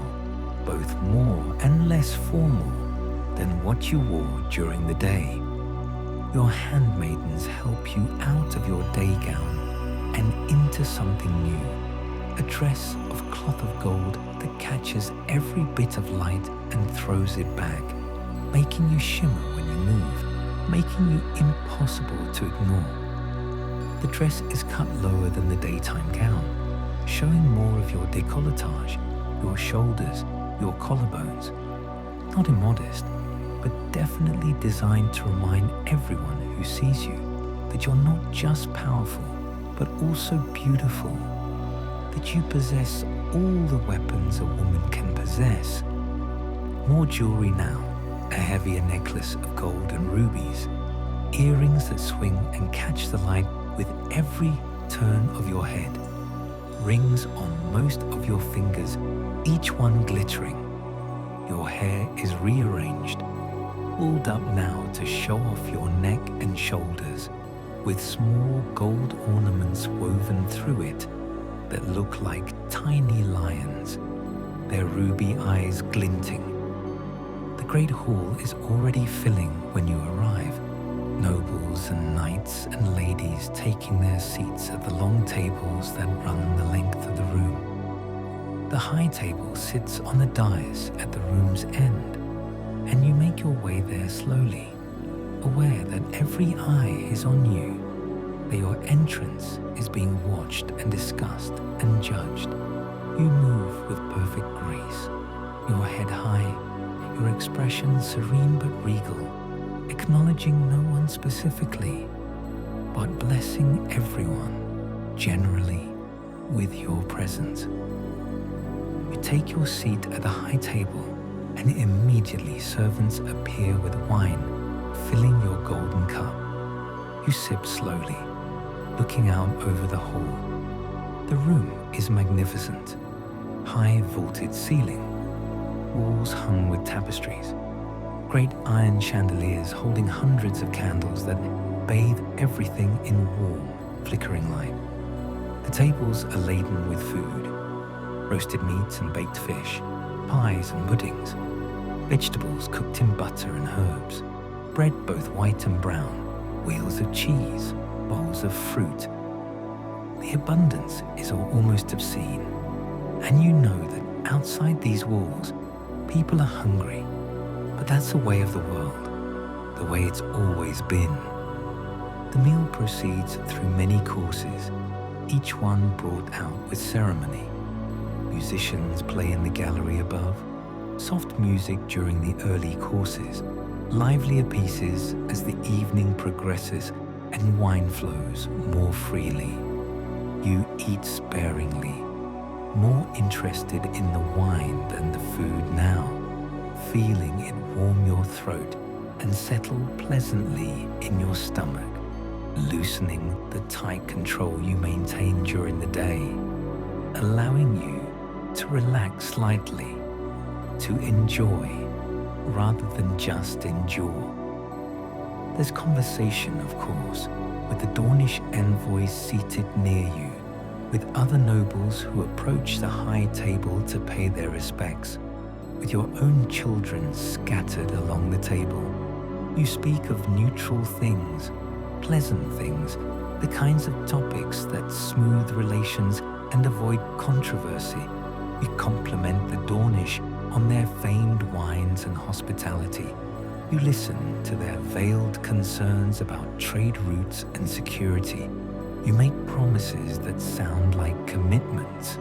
both more and less formal than what you wore during the day. Your handmaidens help you out of your day gown and into something new, a dress of cloth of gold that catches every bit of light and throws it back, making you shimmer when you move, making you impossible to ignore. The dress is cut lower than the daytime gown, showing more of your décolletage, your shoulders, your collarbones. Not immodest, but definitely designed to remind everyone who sees you that you're not just powerful, but also beautiful, that you possess all the weapons a woman can possess. More jewelry now, a heavier necklace of gold and rubies, earrings that swing and catch the light with every turn of your head, rings on most of your fingers, each one glittering. Your hair is rearranged, pulled up now to show off your neck and shoulders, with small gold ornaments woven through it that look like tiny lions, their ruby eyes glinting. The great hall is already filling when you arrive, nobles and knights and ladies taking their seats at the long tables that run the length of the room. The high table sits on the dais at the room's end, and you make your way there slowly, aware that every eye is on you, that your entrance is being watched and discussed and judged. You move with perfect grace, your head high, your expression serene but regal, acknowledging no one specifically, but blessing everyone, generally, with your presence. You take your seat at the high table, and immediately servants appear with wine, filling your golden cup. You sip slowly, looking out over the hall. The room is magnificent. High vaulted ceiling, walls hung with tapestries, great iron chandeliers holding hundreds of candles that bathe everything in warm, flickering light. The tables are laden with food, roasted meats and baked fish, pies and puddings, vegetables cooked in butter and herbs, bread both white and brown, wheels of cheese, bowls of fruit. The abundance is almost obscene, and you know that outside these walls, people are hungry, but that's the way of the world, the way it's always been. The meal proceeds through many courses, each one brought out with ceremony. Musicians play in the gallery above, soft music during the early courses, livelier pieces as the evening progresses, and wine flows more freely. You eat sparingly, more interested in the wine than the food now, feeling it warm your throat and settle pleasantly in your stomach, loosening the tight control you maintain during the day, allowing you to relax slightly, to enjoy rather than just endure. There's conversation, of course, with the Dornish envoys seated near you, with other nobles who approach the high table to pay their respects, with your own children scattered along the table. You speak of neutral things, pleasant things, the kinds of topics that smooth relations and avoid controversy. You compliment the Dornish on their famed wines and hospitality. You listen to their veiled concerns about trade routes and security. You make promises that sound like commitments,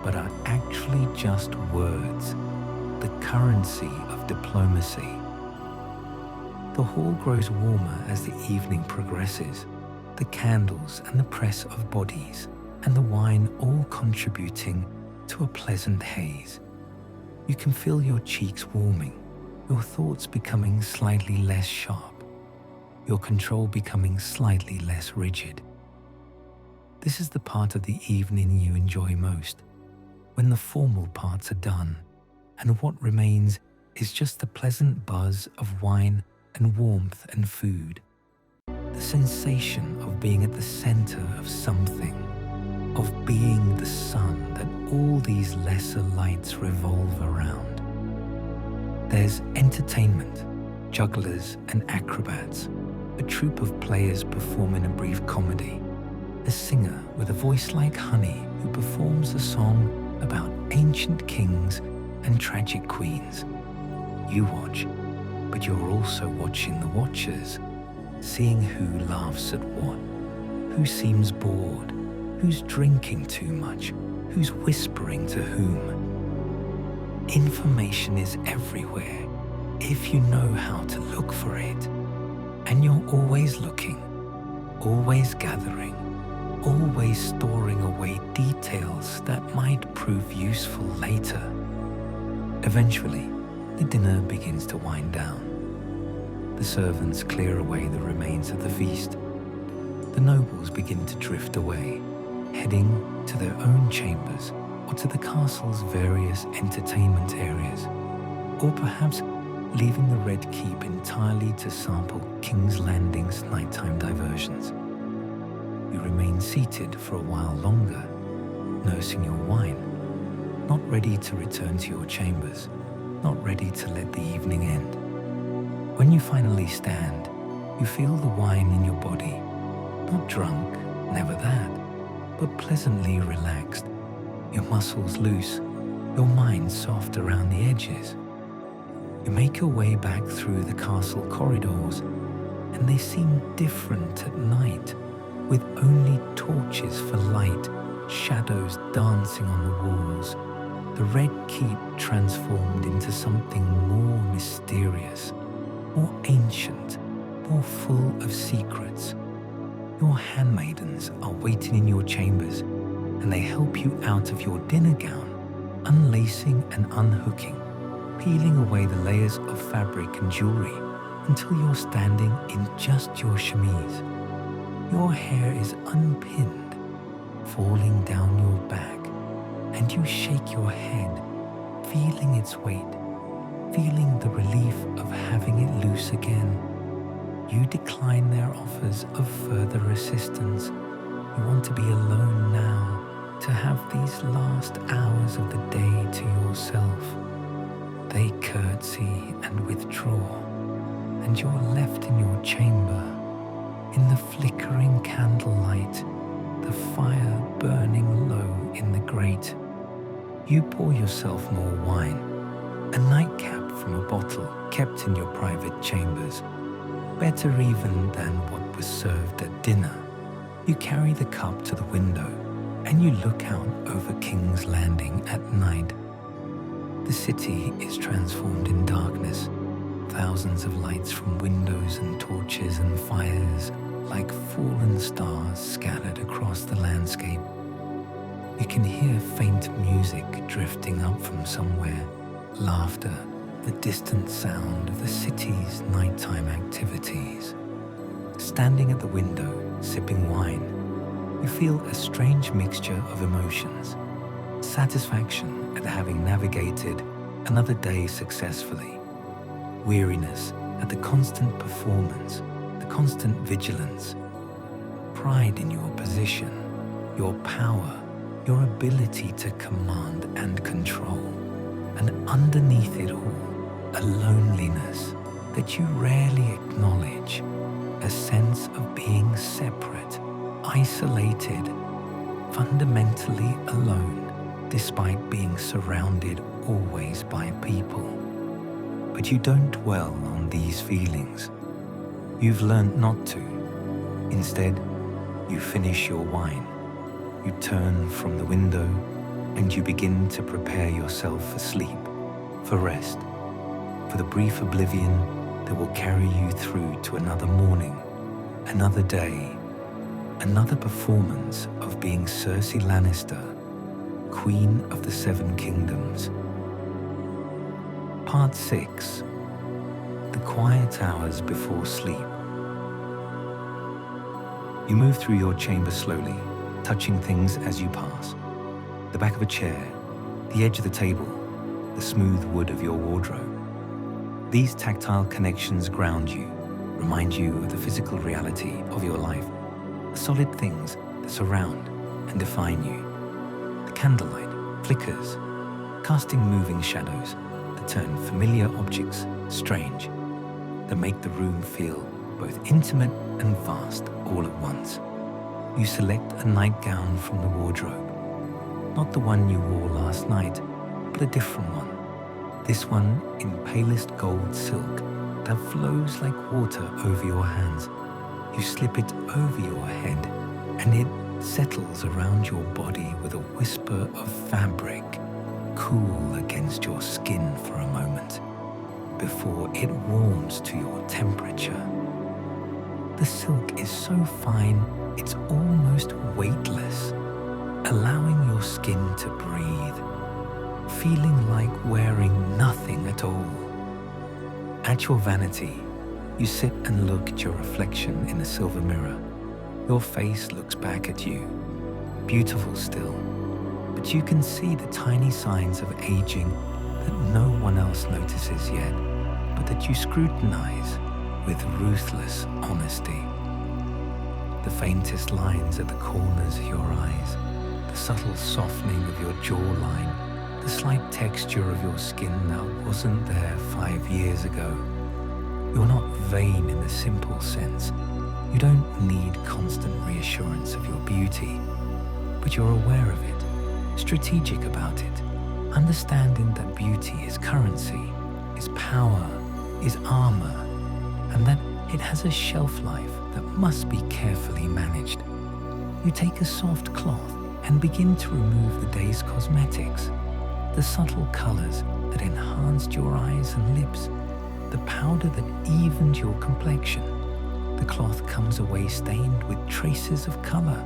but are actually just words, the currency of diplomacy. The hall grows warmer as the evening progresses, the candles and the press of bodies, and the wine all contributing to a pleasant haze. You can feel your cheeks warming, your thoughts becoming slightly less sharp, your control becoming slightly less rigid. This is the part of the evening you enjoy most, when the formal parts are done, and what remains is just the pleasant buzz of wine and warmth and food. The sensation of being at the center of something, of being the sun that all these lesser lights revolve around. There's entertainment, jugglers and acrobats, a troupe of players performing a brief comedy, a singer with a voice like honey who performs a song about ancient kings and tragic queens. You watch, but you're also watching the watchers, seeing who laughs at what, who seems bored, who's drinking too much, who's whispering to whom. Information is everywhere if you know how to look for it. And you're always looking, always gathering, always storing away details that might prove useful later. Eventually, the dinner begins to wind down. The servants clear away the remains of the feast. The nobles begin to drift away, heading to their own chambers or to the castle's various entertainment areas, or perhaps leaving the Red Keep entirely to sample King's Landing's nighttime diversions. You remain seated for a while longer, nursing your wine, not ready to return to your chambers, not ready to let the evening end. When you finally stand, you feel the wine in your body, not drunk, never that, but pleasantly relaxed, your muscles loose, your mind soft around the edges. You make your way back through the castle corridors, and they seem different at night, with only torches for light, shadows dancing on the walls. The Red Keep transformed into something more mysterious, more ancient, more full of secrets. Your handmaidens are waiting in your chambers, and they help you out of your dinner gown, unlacing and unhooking, peeling away the layers of fabric and jewelry until you're standing in just your chemise. Your hair is unpinned, falling down your back, and you shake your head, feeling its weight, feeling the relief of having it loose again. You decline their offers of further assistance. You want to be alone now, to have these last hours of the day to yourself. They curtsy and withdraw, and you're left in your chamber, in the flickering candlelight, the fire burning low in the grate. You pour yourself more wine, a nightcap from a bottle kept in your private chambers, better even than what was served at dinner. You carry the cup to the window, and you look out over King's Landing at night. The city is transformed in darkness, thousands of lights from windows and torches and fires like fallen stars scattered across the landscape. You can hear faint music drifting up from somewhere, laughter, the distant sound of the city's nighttime activities. Standing at the window, sipping wine, you feel a strange mixture of emotions. Satisfaction at having navigated another day successfully, weariness at the constant performance, the constant vigilance, pride in your position, your power, your ability to command and control, and underneath it all, a loneliness that you rarely acknowledge, a sense of being separate, isolated, fundamentally alone, despite being surrounded always by people. But you don't dwell on these feelings. You've learned not to. Instead, you finish your wine. You turn from the window and you begin to prepare yourself for sleep, for rest, for the brief oblivion that will carry you through to another morning, another day, another performance of being Cersei Lannister, Queen of the Seven Kingdoms. Part 6. The quiet hours before sleep. You move through your chamber slowly, touching things as you pass. The back of a chair, the edge of the table, the smooth wood of your wardrobe. These tactile connections ground you, remind you of the physical reality of your life, the solid things that surround and define you. The candlelight flickers, casting moving shadows that turn familiar objects strange, that make the room feel both intimate and vast all at once. You select a nightgown from the wardrobe, Not the one you wore last night, but a different one. This one in palest gold silk that flows like water over your hands. You slip it over your head and it settles around your body with a whisper of fabric, cool against your skin for a moment, before it warms to your temperature. The silk is so fine, it's almost weightless, allowing your skin to breathe, feeling like wearing nothing at all. At your vanity, you sit and look at your reflection in a silver mirror. Your face looks back at you, beautiful still, but you can see the tiny signs of aging that no one else notices yet, but that you scrutinize with ruthless honesty. The faintest lines at the corners of your eyes, the subtle softening of your jawline, the slight texture of your skin that wasn't there 5 years ago. You're not vain in the simple sense. You don't need constant reassurance of your beauty, but you're aware of it, strategic about it, understanding that beauty is currency, is power, is armor, and that it has a shelf life that must be carefully managed. You take a soft cloth and begin to remove the day's cosmetics, the subtle colors that enhanced your eyes and lips, the powder that evened your complexion. The cloth comes away stained with traces of color,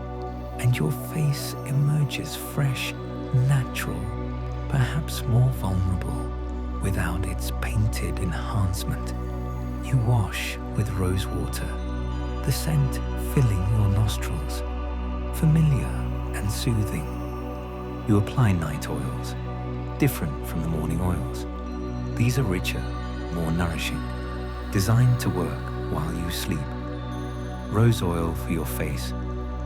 and your face emerges fresh, natural, perhaps more vulnerable, without its painted enhancement. You wash with rose water, the scent filling your nostrils, familiar and soothing. You apply night oils, different from the morning oils. These are richer, more nourishing, designed to work while you sleep. Rose oil for your face,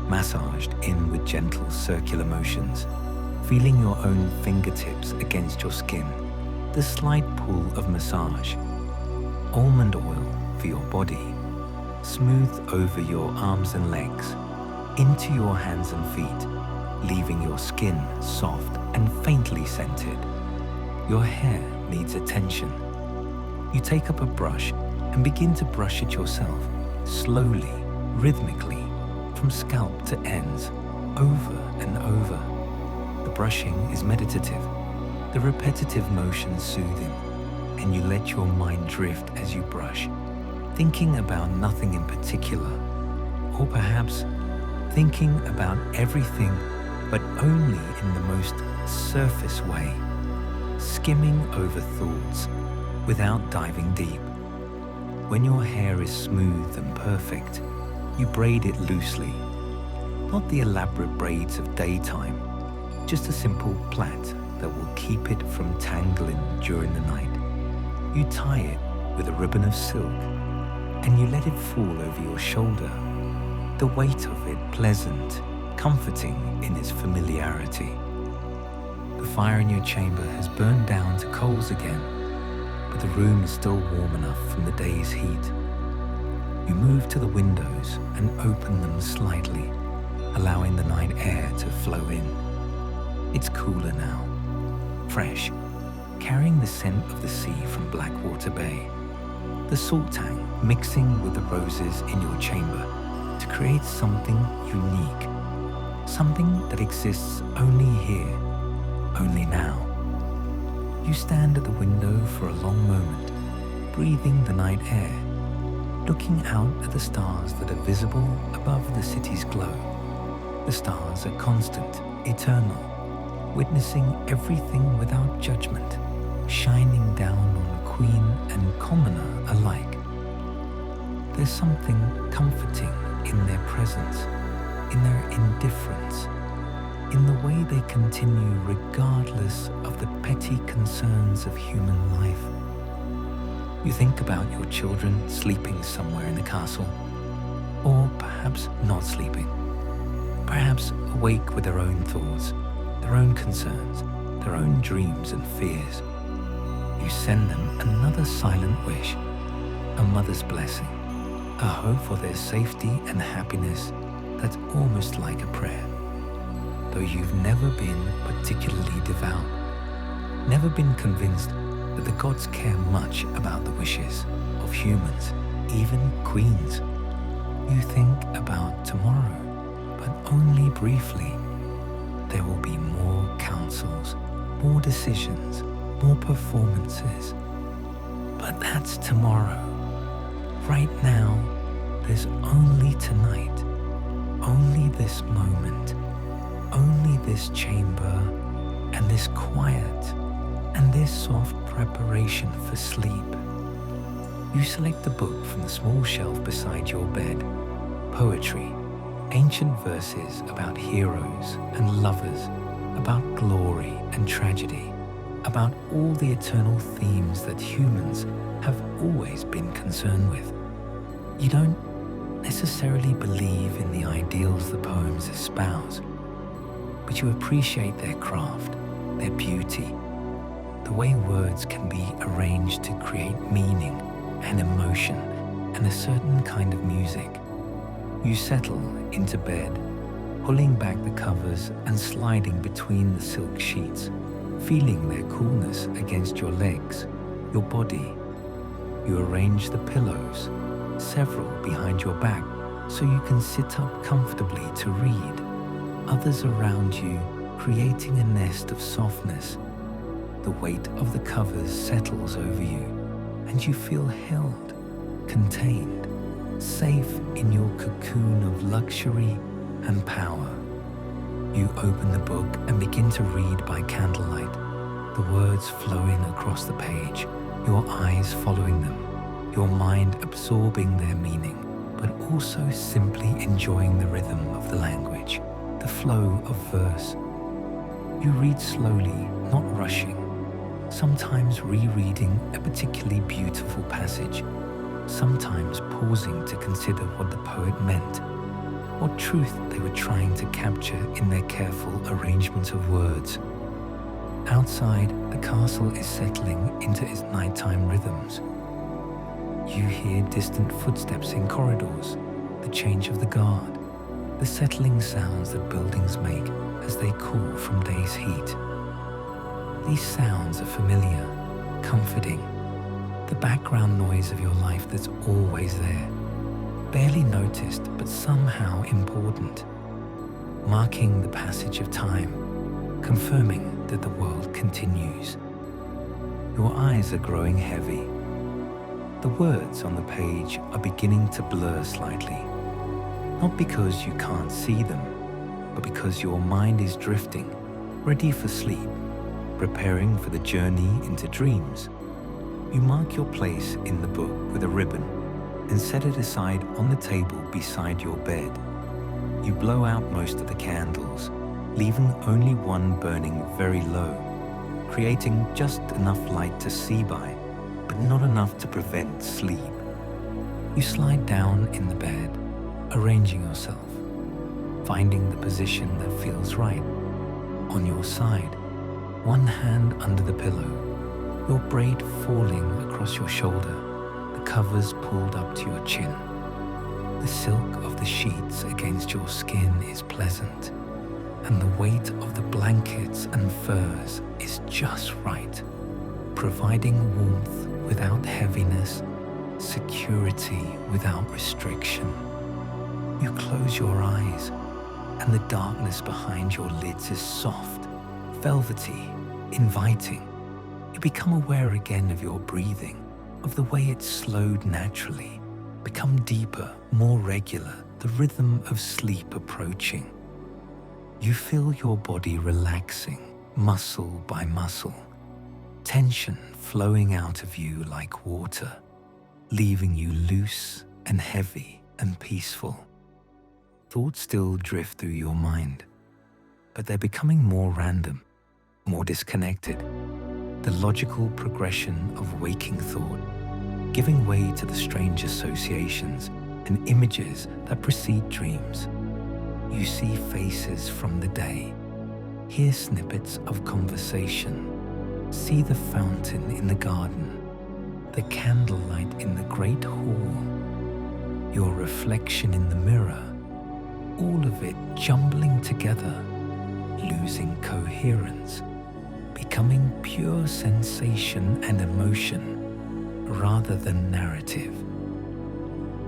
massaged in with gentle circular motions, feeling your own fingertips against your skin, the slight pull of massage. Almond oil for your body, smoothed over your arms and legs, into your hands and feet, leaving your skin soft and faintly scented. Your hair needs attention. You take up a brush and begin to brush it yourself, slowly, rhythmically, from scalp to ends, over and over. The brushing is meditative, the repetitive motion soothing, and you let your mind drift as you brush, thinking about nothing in particular, or perhaps thinking about everything but only in the most surface way, skimming over thoughts without diving deep. When your hair is smooth and perfect, you braid it loosely, not the elaborate braids of daytime, just a simple plait that will keep it from tangling during the night. You tie it with a ribbon of silk and you let it fall over your shoulder, the weight of it pleasant, comforting in its familiarity. The fire in your chamber has burned down to coals again, but the room is still warm enough from the day's heat. You move to the windows and open them slightly, allowing the night air to flow in. It's cooler now, fresh, carrying the scent of the sea from Blackwater Bay, the salt tang mixing with the roses in your chamber to create something unique, something that exists only here, only now. You stand at the window for a long moment, breathing the night air, looking out at the stars that are visible above the city's glow. The stars are constant, eternal, witnessing everything without judgment, shining down on queen and commoner alike. There's something comforting in their presence, in their indifference, in the way they continue regardless of the petty concerns of human life. You think about your children sleeping somewhere in the castle, or perhaps not sleeping, perhaps awake with their own thoughts, their own concerns, their own dreams and fears. You send them another silent wish, a mother's blessing, a hope for their safety and happiness that's almost like a prayer. though you've never been particularly devout, never been convinced that the gods care much about the wishes of humans, even queens. You think about tomorrow, but only briefly. There will be more councils, more decisions, more performances. But that's tomorrow. Right now, there's only tonight, only this moment, only this chamber, and this quiet, and this soft preparation for sleep. You select a book from the small shelf beside your bed. Poetry, ancient verses about heroes and lovers, about glory and tragedy, about all the eternal themes that humans have always been concerned with. You don't necessarily believe in the ideals the poems espouse, but you appreciate their craft, their beauty, the way words can be arranged to create meaning and emotion and a certain kind of music. You settle into bed, pulling back the covers and sliding between the silk sheets, feeling their coolness against your legs, your body. You arrange the pillows, several behind your back, so you can sit up comfortably to read. Others around you, creating a nest of softness. The weight of the covers settles over you, and you feel held, contained, safe in your cocoon of luxury and power. You open the book and begin to read by candlelight, the words flowing across the page, your eyes following them, your mind absorbing their meaning, but also simply enjoying the rhythm of the language, the flow of verse. You read slowly, not rushing, sometimes rereading a particularly beautiful passage, sometimes pausing to consider what the poet meant, what truth they were trying to capture in their careful arrangement of words. Outside, the castle is settling into its nighttime rhythms. You hear distant footsteps in corridors, the change of the guard, the settling sounds that buildings make as they cool from day's heat. These sounds are familiar, comforting, the background noise of your life that's always there, barely noticed but somehow important, marking the passage of time, confirming that the world continues. Your eyes are growing heavy. The words on the page are beginning to blur slightly, not because you can't see them, but because your mind is drifting, ready for sleep, preparing for the journey into dreams. You mark your place in the book with a ribbon and set it aside on the table beside your bed. You blow out most of the candles, leaving only one burning very low, creating just enough light to see by, but not enough to prevent sleep. You slide down in the bed, arranging yourself, finding the position that feels right. On your side, one hand under the pillow, your braid falling across your shoulder, the covers pulled up to your chin. The silk of the sheets against your skin is pleasant, and the weight of the blankets and furs is just right, providing warmth without heaviness, security without restriction. You close your eyes, and the darkness behind your lids is soft, velvety, inviting. You become aware again of your breathing, of the way it slowed naturally, become deeper, more regular, the rhythm of sleep approaching. You feel your body relaxing, muscle by muscle, tension flowing out of you like water, leaving you loose and heavy and peaceful. Thoughts still drift through your mind, but they're becoming more random, more disconnected. The logical progression of waking thought, giving way to the strange associations and images that precede dreams. You see faces from the day, hear snippets of conversation, see the fountain in the garden, the candlelight in the great hall, your reflection in the mirror, all of it jumbling together, appearance, becoming pure sensation and emotion rather than narrative.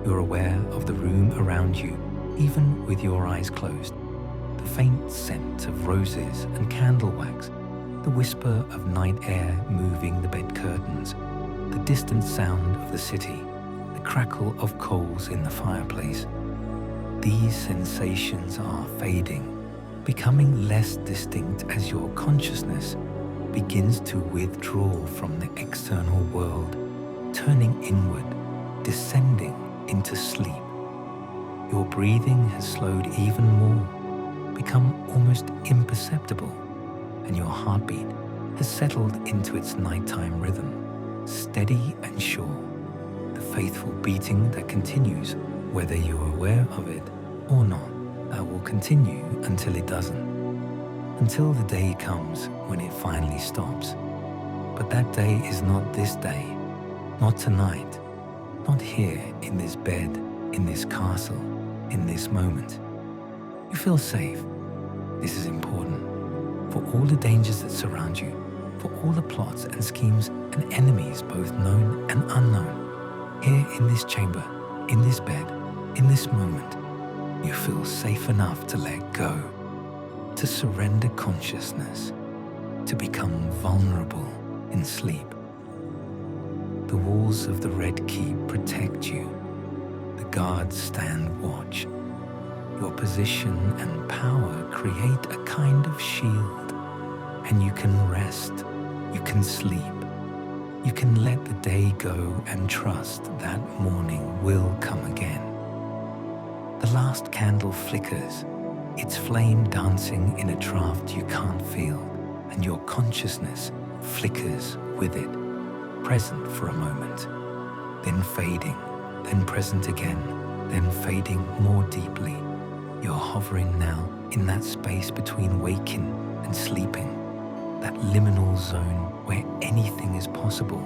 You're aware of the room around you, even with your eyes closed. The faint scent of roses and candle wax, the whisper of night air moving the bed curtains, the distant sound of the city, the crackle of coals in the fireplace. These sensations are fading, becoming less distinct as your consciousness begins to withdraw from the external world, turning inward, descending into sleep. Your breathing has slowed even more, become almost imperceptible, and your heartbeat has settled into its nighttime rhythm, steady and sure, the faithful beating that continues whether you're aware of it or not. That will continue until it doesn't, until the day comes when it finally stops. But that day is not this day, not tonight, not here in this bed, in this castle, in this moment. You feel safe. This is important. For all the dangers that surround you, for all the plots and schemes and enemies, both known and unknown, here in this chamber, in this bed, in this moment, you feel safe enough to let go, to surrender consciousness, to become vulnerable in sleep. The walls of the Red Keep protect you. The guards stand watch. Your position and power create a kind of shield, and you can rest, you can sleep, you can let the day go and trust that morning will come again. The last candle flickers, its flame dancing in a draft you can't feel, and your consciousness flickers with it, present for a moment, then fading, then present again, then fading more deeply. You're hovering now in that space between waking and sleeping, that liminal zone where anything is possible,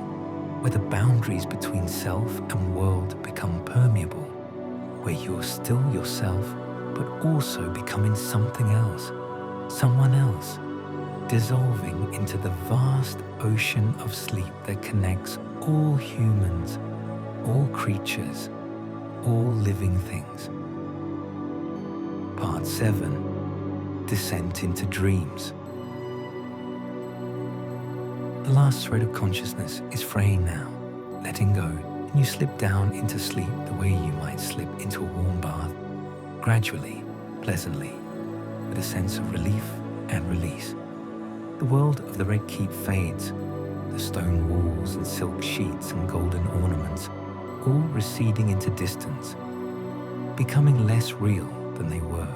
where the boundaries between self and world become permeable, where you're still yourself, but also becoming something else, someone else, dissolving into the vast ocean of sleep that connects all humans, all creatures, all living things. Part 7. Descent into Dreams. The last thread of consciousness is fraying now, letting go, and you slip down into sleep the way you might slip into a warm bath, gradually, pleasantly, with a sense of relief and release. The world of the Red Keep fades, the stone walls and silk sheets and golden ornaments, all receding into distance, becoming less real than they were,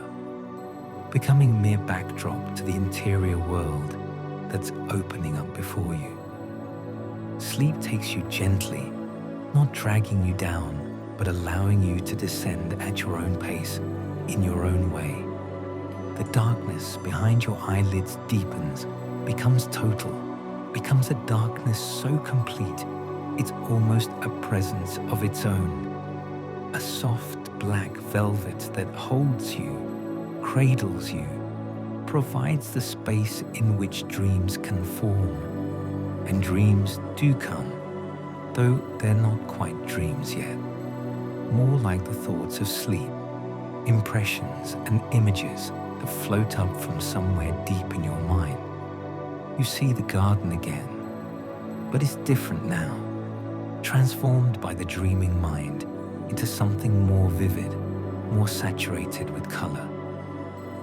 becoming mere backdrop to the interior world that's opening up before you. Sleep takes you gently, not dragging you down, but allowing you to descend at your own pace, in your own way. The darkness behind your eyelids deepens, becomes total, becomes a darkness so complete, it's almost a presence of its own. A soft black velvet that holds you, cradles you, provides the space in which dreams can form. And dreams do come, though they're not quite dreams yet. More like the thoughts of sleep, impressions and images that float up from somewhere deep in your mind. You see the garden again, but it's different now, transformed by the dreaming mind into something more vivid, more saturated with color.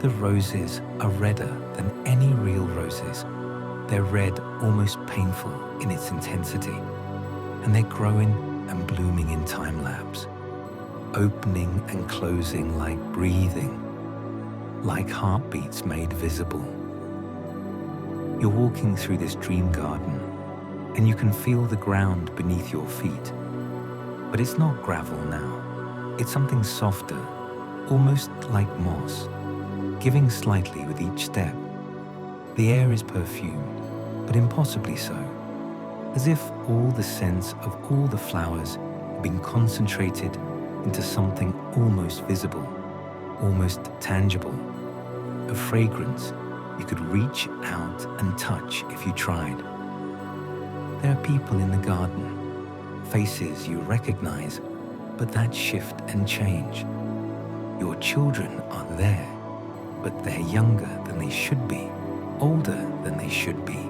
The roses are redder than any real roses. They're red, almost painful in its intensity, and they're growing and blooming in time-lapse, opening and closing like breathing, like heartbeats made visible. You're walking through this dream garden, and you can feel the ground beneath your feet. But it's not gravel now. It's something softer, almost like moss, giving slightly with each step. The air is perfumed, but impossibly so, as if all the scents of all the flowers have been concentrated into something almost visible, almost tangible, a fragrance you could reach out and touch if you tried. There are people in the garden, faces you recognize, but that shift and change. Your children are there, but they're younger than they should be, older than they should be,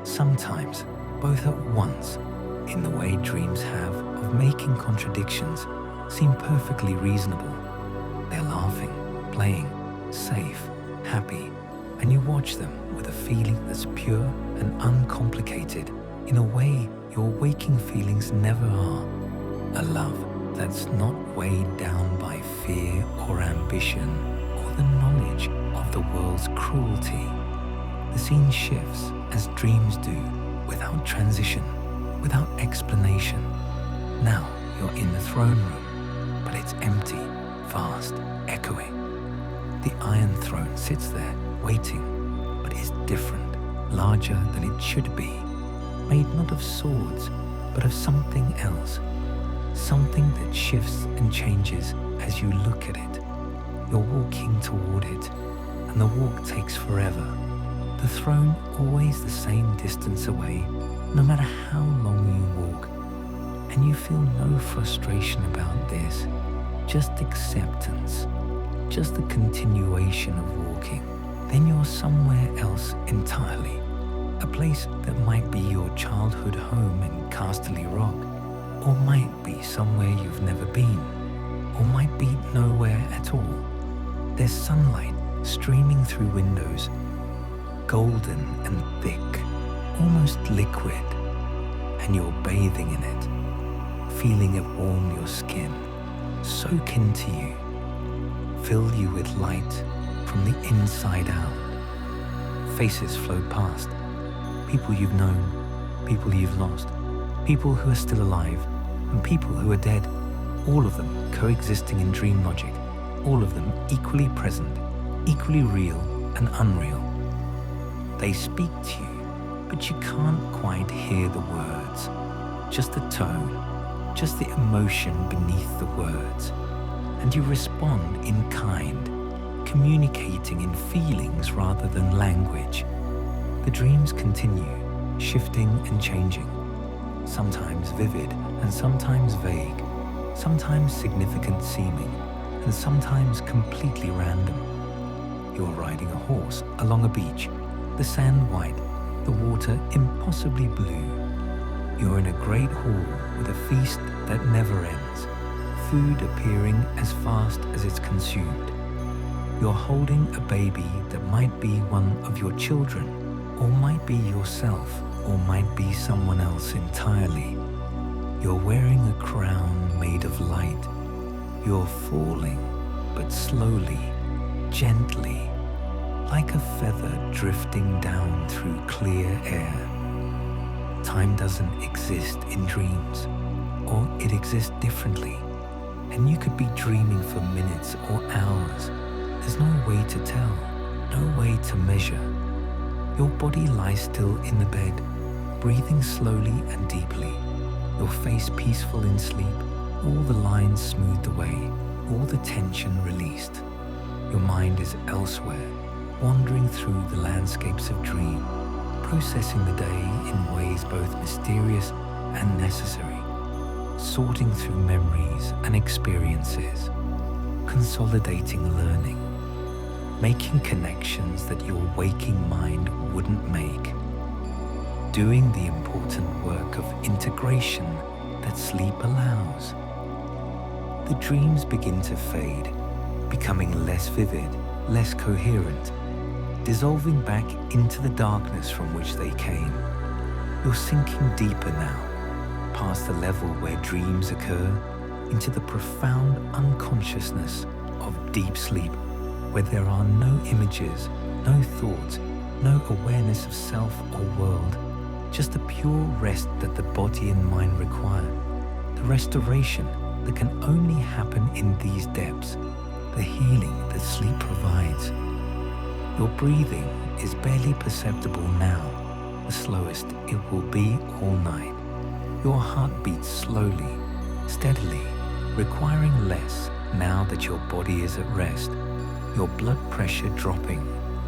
sometimes both at once, in the way dreams have of making contradictions seem perfectly reasonable. They're laughing, playing, safe, happy, and you watch them with a feeling that's pure and uncomplicated in a way your waking feelings never are. A love that's not weighed down by fear or ambition or the knowledge of the world's cruelty. The scene shifts as dreams do, without transition, without explanation. Now you're in the throne room, but it's empty, vast, echoing. The Iron Throne sits there, waiting, but is different, larger than it should be, made not of swords, but of something else, something that shifts and changes as you look at it. You're walking toward it, and the walk takes forever. The throne always the same distance away, no matter how long you walk. And you feel no frustration about this, just acceptance, just the continuation of walking. Then you're somewhere else entirely, a place that might be your childhood home in Casterly Rock, or might be somewhere you've never been, or might be nowhere at all. There's sunlight streaming through windows, golden and thick, almost liquid, and you're bathing in it, feeling it warm your skin, soak into you, fill you with light from the inside out. Faces float past, people you've known, people you've lost, people who are still alive, and people who are dead, all of them coexisting in dream logic, all of them equally present, equally real and unreal. They speak to you, but you can't quite hear the words, just the tone, just the emotion beneath the words, and you respond in kind, communicating in feelings rather than language. The dreams continue, shifting and changing, sometimes vivid and sometimes vague, sometimes significant seeming, and sometimes completely random. You're riding a horse along a beach, the sand white, the water impossibly blue. You're in a great hall with a feast that never ends, food appearing as fast as it's consumed. You're holding a baby that might be one of your children, or might be yourself, or might be someone else entirely. You're wearing a crown made of light. You're falling, but slowly, gently, like a feather drifting down through clear air. Time doesn't exist in dreams, or it exists differently, and you could be dreaming for minutes or hours. There's no way to tell, no way to measure. Your body lies still in the bed, breathing slowly and deeply, your face peaceful in sleep, all the lines smoothed away, all the tension released. Your mind is elsewhere, wandering through the landscapes of dream, processing the day in ways both mysterious and necessary, sorting through memories and experiences, consolidating learning, making connections that your waking mind wouldn't make, doing the important work of integration that sleep allows. The dreams begin to fade, becoming less vivid, less coherent, dissolving back into the darkness from which they came. You're sinking deeper now, past the level where dreams occur, into the profound unconsciousness of deep sleep, where there are no images, no thoughts, no awareness of self or world, just the pure rest that the body and mind require, the restoration that can only happen in these depths, the healing that sleep provides. Your breathing is barely perceptible now, the slowest it will be all night. Your heart beats slowly, steadily, requiring less now that your body is at rest, your blood pressure dropping,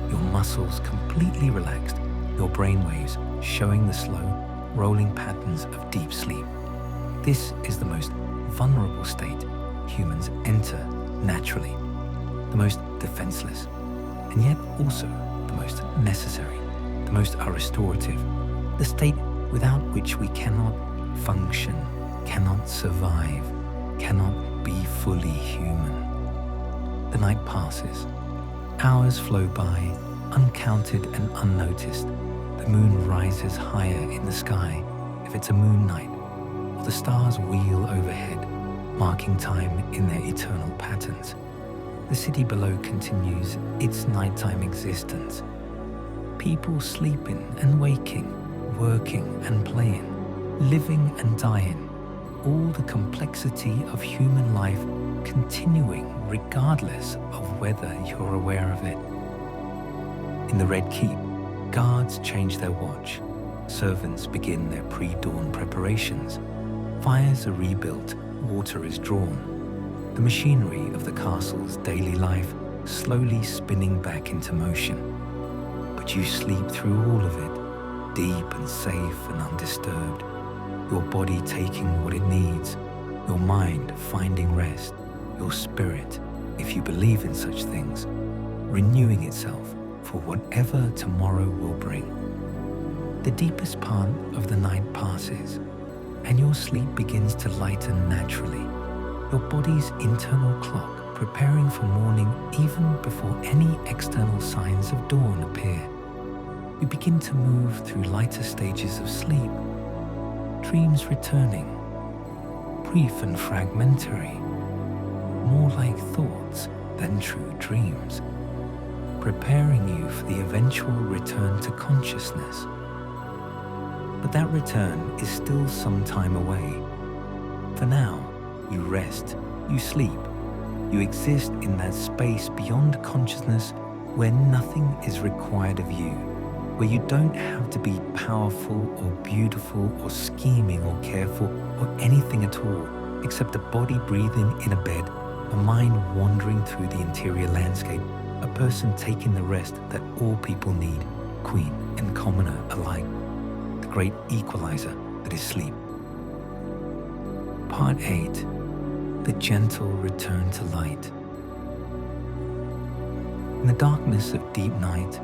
your muscles completely relaxed, your brainwaves showing the slow, rolling patterns of deep sleep. This is the most vulnerable state humans enter naturally, the most defenseless, and yet also the most necessary, the most restorative, the state without which we cannot function, cannot survive, cannot be fully human. The night passes. Hours flow by, uncounted and unnoticed. The moon rises higher in the sky if it's a moon night, or the stars wheel overhead, marking time in their eternal patterns. The city below continues its nighttime existence. People sleeping and waking, working and playing, living and dying, all the complexity of human life continuing regardless of whether you're aware of it. In the Red Keep, guards change their watch, servants begin their pre-dawn preparations, fires are rebuilt, water is drawn, the machinery of the castle's daily life slowly spinning back into motion. But you sleep through all of it, deep and safe and undisturbed, your body taking what it needs, your mind finding rest, your spirit, if you believe in such things, renewing itself for whatever tomorrow will bring. The deepest part of the night passes, and your sleep begins to lighten naturally, your body's internal clock preparing for morning even before any external signs of dawn appear. You begin to move through lighter stages of sleep, dreams returning, brief and fragmentary, more like thoughts than true dreams, preparing you for the eventual return to consciousness. But that return is still some time away. For now, you rest, you sleep, you exist in that space beyond consciousness where nothing is required of you, where you don't have to be powerful or beautiful or scheming or careful or anything at all, except a body breathing in a bed, a mind wandering through the interior landscape, a person taking the rest that all people need, queen and commoner alike, the great equalizer that is sleep. Part 8. The gentle return to light. In the darkness of deep night,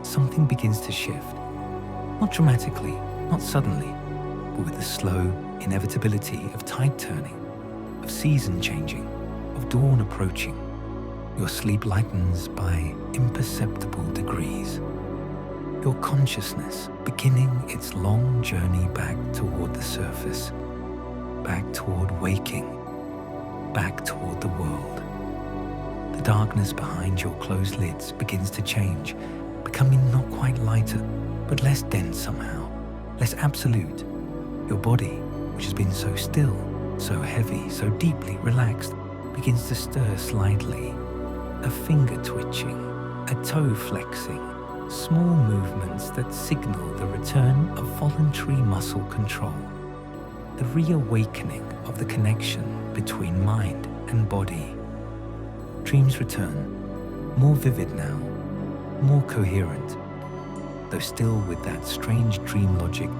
something begins to shift. Not dramatically, not suddenly, but with the slow inevitability of tide turning, of season changing, of dawn approaching. Your sleep lightens by imperceptible degrees. Your consciousness beginning its long journey back toward the surface, back toward waking, back toward the world. The darkness behind your closed lids begins to change, becoming not quite lighter, but less dense somehow, less absolute. Your body, which has been so still, so heavy, so deeply relaxed, begins to stir slightly. A finger twitching, a toe flexing, small movements that signal the return of voluntary muscle control, the reawakening of the connection between mind and body. Dreams return, more vivid now, more coherent, though still with that strange dream logic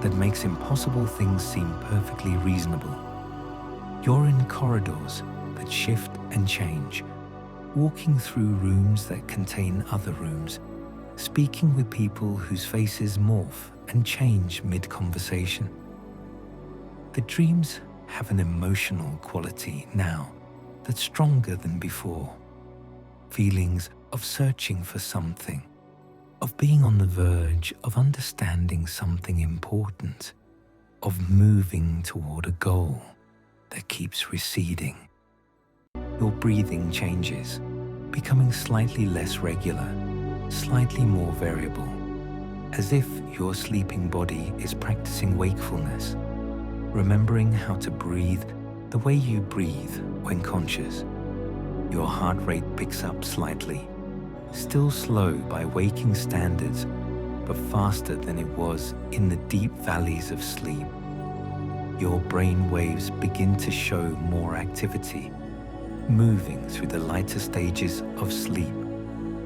that makes impossible things seem perfectly reasonable. You're in corridors that shift and change, walking through rooms that contain other rooms, speaking with people whose faces morph and change mid-conversation. The dreams have an emotional quality now that's stronger than before. Feelings of searching for something, of being on the verge of understanding something important, of moving toward a goal that keeps receding. Your breathing changes, becoming slightly less regular, slightly more variable, as if your sleeping body is practicing wakefulness, remembering how to breathe the way you breathe when conscious. Your heart rate picks up slightly, still slow by waking standards, but faster than it was in the deep valleys of sleep. Your brain waves begin to show more activity, moving through the lighter stages of sleep,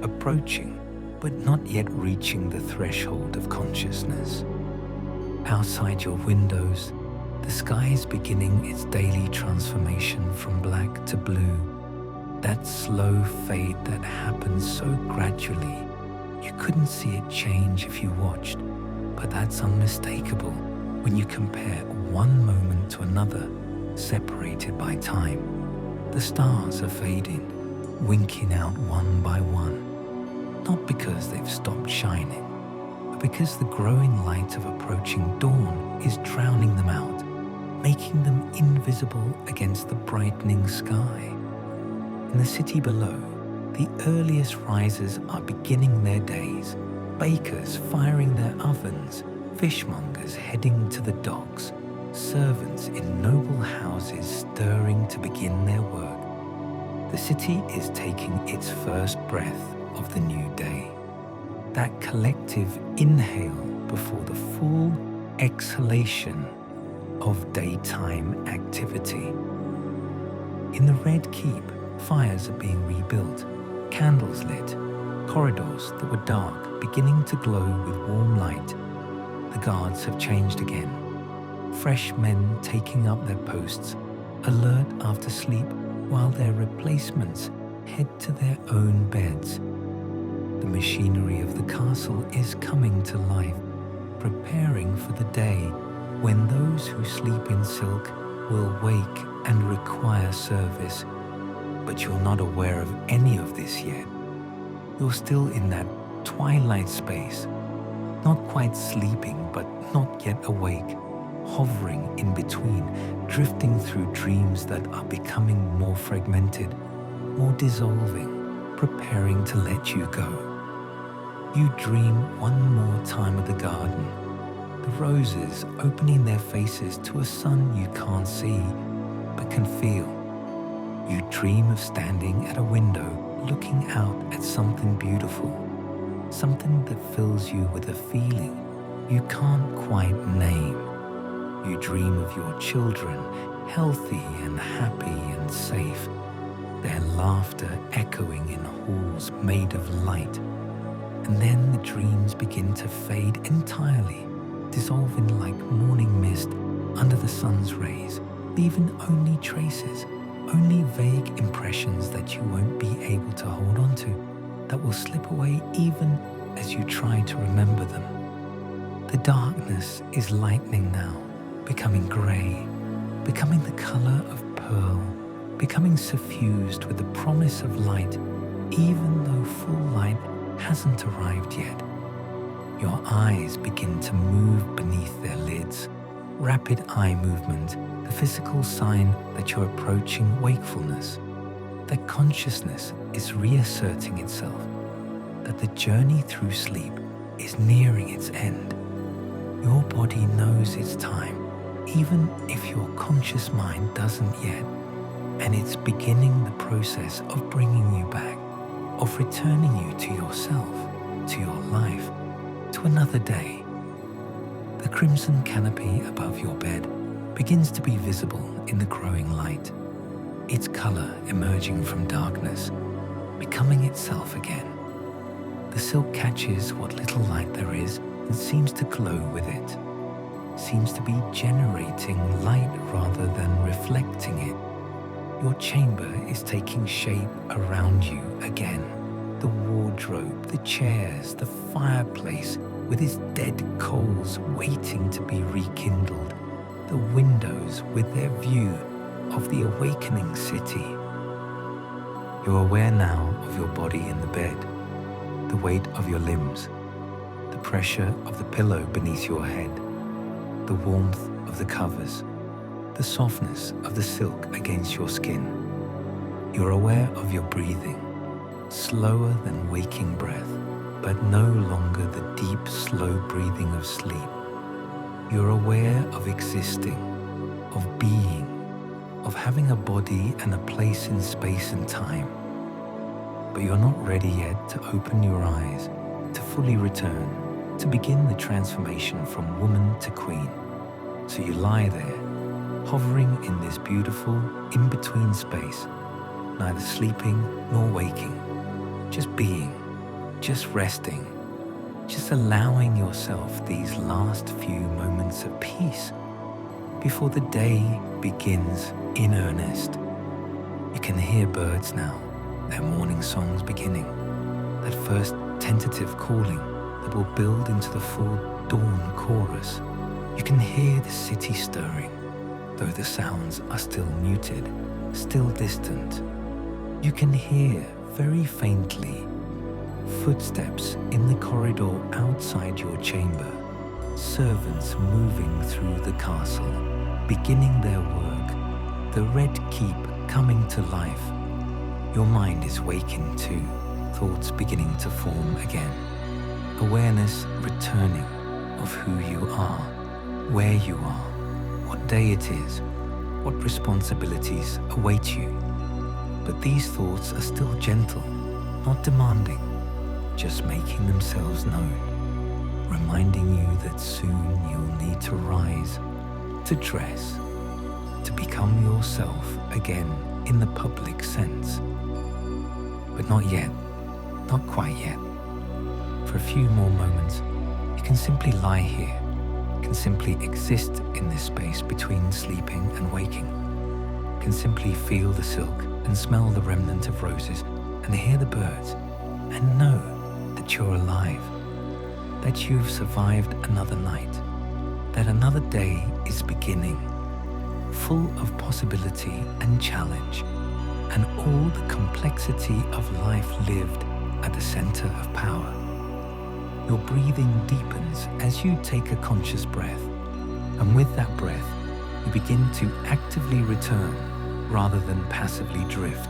approaching but not yet reaching the threshold of consciousness. Outside your windows, the sky is beginning its daily transformation from black to blue. That slow fade that happens so gradually, you couldn't see it change if you watched, but that's unmistakable when you compare one moment to another, separated by time. The stars are fading, winking out one by one, not because they've stopped shining, but because the growing light of approaching dawn is drowning them out, making them invisible against the brightening sky. In the city below, the earliest risers are beginning their days, bakers firing their ovens, fishmongers heading to the docks, servants in noble houses stirring to begin their work. The city is taking its first breath of the new day, that collective inhale before the full exhalation of daytime activity. In the Red Keep, fires are being rebuilt, candles lit, corridors that were dark beginning to glow with warm light. The guards have changed again, fresh men taking up their posts, alert after sleep, while their replacements head to their own beds. The machinery of the castle is coming to life, preparing for the day when those who sleep in silk will wake and require service. But you're not aware of any of this yet. You're still in that twilight space, not quite sleeping but not yet awake, hovering in between, drifting through dreams that are becoming more fragmented, more dissolving, preparing to let you go. You dream one more time of the garden, the roses opening their faces to a sun you can't see but can feel. You dream of standing at a window looking out at something beautiful, something that fills you with a feeling you can't quite name. You dream of your children, healthy and happy and safe, their laughter echoing in halls made of light. And then the dreams begin to fade entirely, dissolving like morning mist under the sun's rays, leaving only traces, only vague impressions that you won't be able to hold on to, that will slip away even as you try to remember them. The darkness is lightening now, becoming grey, becoming the colour of pearl, becoming suffused with the promise of light, even though full light hasn't arrived yet. Your eyes begin to move beneath their lids, rapid eye movement, the physical sign that you're approaching wakefulness, that consciousness is reasserting itself, that the journey through sleep is nearing its end. Your body knows its time, even if your conscious mind doesn't yet, and it's beginning the process of bringing you back, of returning you to yourself, to your life, to another day. The crimson canopy above your bed begins to be visible in the growing light, its color emerging from darkness, becoming itself again. The silk catches what little light there is and seems to glow with it, seems to be generating light rather than reflecting it. Your chamber is taking shape around you again. The wardrobe, the chairs, the fireplace with its dead coals waiting to be rekindled, the windows with their view of the awakening city. You're aware now of your body in the bed, the weight of your limbs, the pressure of the pillow beneath your head, the warmth of the covers, the softness of the silk against your skin. You're aware of your breathing, slower than waking breath, but no longer the deep, slow breathing of sleep. You're aware of existing, of being, of having a body and a place in space and time. But you're not ready yet to open your eyes, to fully return, to begin the transformation from woman to queen. So you lie there, hovering in this beautiful, in-between space, neither sleeping nor waking, just being, just resting, just allowing yourself these last few moments of peace before the day begins in earnest. You can hear birds now, their morning songs beginning, that first tentative calling that will build into the full dawn chorus. You can hear the city stirring, though the sounds are still muted, still distant. You can hear very faintly footsteps in the corridor outside your chamber, servants moving through the castle, beginning their work, the Red Keep coming to life. Your mind is waking too, thoughts beginning to form again, awareness returning of who you are, where you are, what day it is, what responsibilities await you. But these thoughts are still gentle, not demanding, just making themselves known, reminding you that soon you'll need to rise, to dress, to become yourself again in the public sense. But not yet, not quite yet. For a few more moments, you can simply lie here, can simply exist in this space between sleeping and waking, can simply feel the silk and smell the remnant of roses and hear the birds and know that you're alive, that you've survived another night, that another day is beginning, full of possibility and challenge, and all the complexity of life lived at the center of power. Your breathing deepens as you take a conscious breath, and with that breath, you begin to actively return rather than passively drift.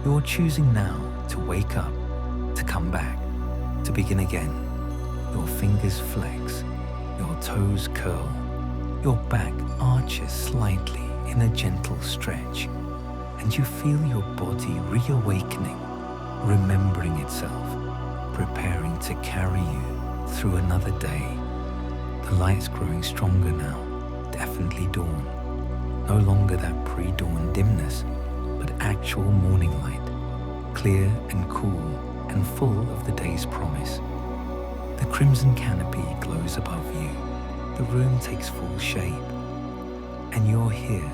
You're choosing now to wake up, to come back, to begin again. Your fingers flex, your toes curl, your back arches slightly in a gentle stretch, and you feel your body reawakening, remembering itself, preparing to carry you through another day. The light's growing stronger now, definitely dawn. No longer that pre-dawn dimness, but actual morning light, clear and cool and full of the day's promise. The crimson canopy glows above you. The room takes full shape. And you're here.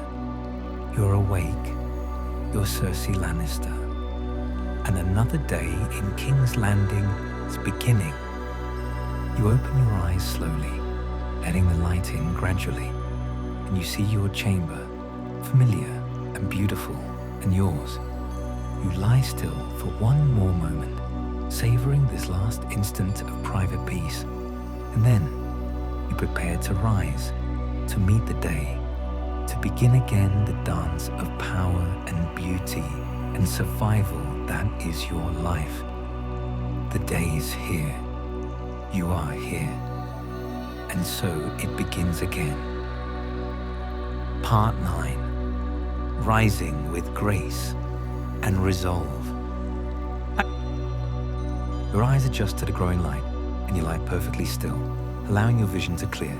You're awake. You're Cersei Lannister. And another day in King's Landing is beginning. You open your eyes slowly, letting the light in gradually, and you see your chamber, familiar and beautiful and yours. You lie still for one more moment, savoring this last instant of private peace, and then you prepare to rise, to meet the day, to begin again the dance of power and beauty and survival that is your life. The day is here. You are here. And so it begins again. Part 9. Rising with grace and resolve. Your eyes adjust to the growing light, and you lie perfectly still, allowing your vision to clear,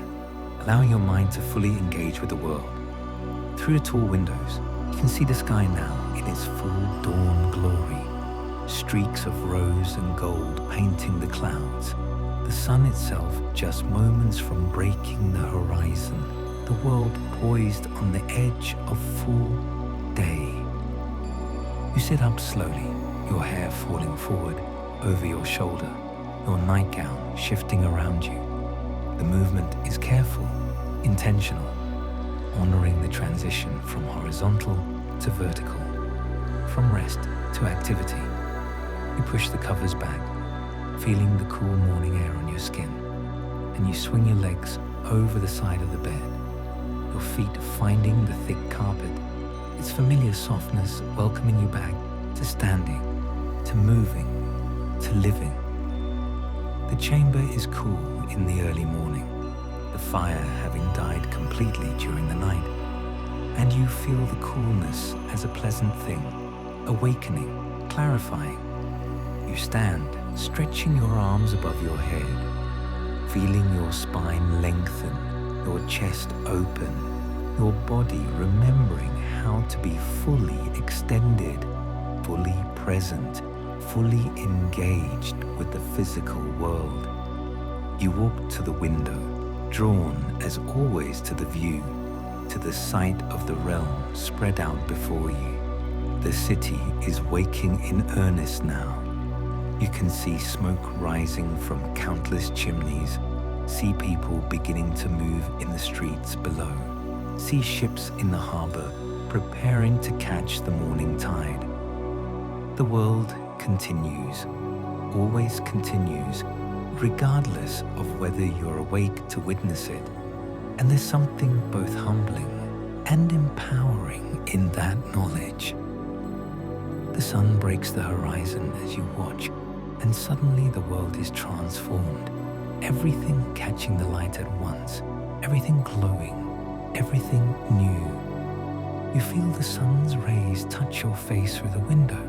allowing your mind to fully engage with the world. Through the tall windows, you can see the sky now in its full dawn glory, streaks of rose and gold painting the clouds, the sun itself just moments from breaking the horizon, the world poised on the edge of full day. You sit up slowly, your hair falling forward over your shoulder, your nightgown shifting around you. The movement is careful, intentional, honoring the transition from horizontal to vertical, from rest to activity. You push the covers back, feeling the cool morning air on your skin, and you swing your legs over the side of the bed, your feet finding the thick carpet, its familiar softness welcoming you back to standing, to moving, to living. The chamber is cool in the early morning, the fire having died completely during the night, and you feel the coolness as a pleasant thing, awakening, clarifying. You stand, stretching your arms above your head, feeling your spine lengthen, your chest open, your body remembering how to be fully extended, fully present, fully engaged with the physical world. You walk to the window, drawn as always to the view, to the sight of the realm spread out before you. The city is waking in earnest now. You can see smoke rising from countless chimneys, see people beginning to move in the streets below, see ships in the harbor preparing to catch the morning tide. The world continues, always continues, regardless of whether you're awake to witness it. And there's something both humbling and empowering in that knowledge. The sun breaks the horizon as you watch, and suddenly the world is transformed. Everything catching the light at once, everything glowing, everything new. You feel the sun's rays touch your face through the window,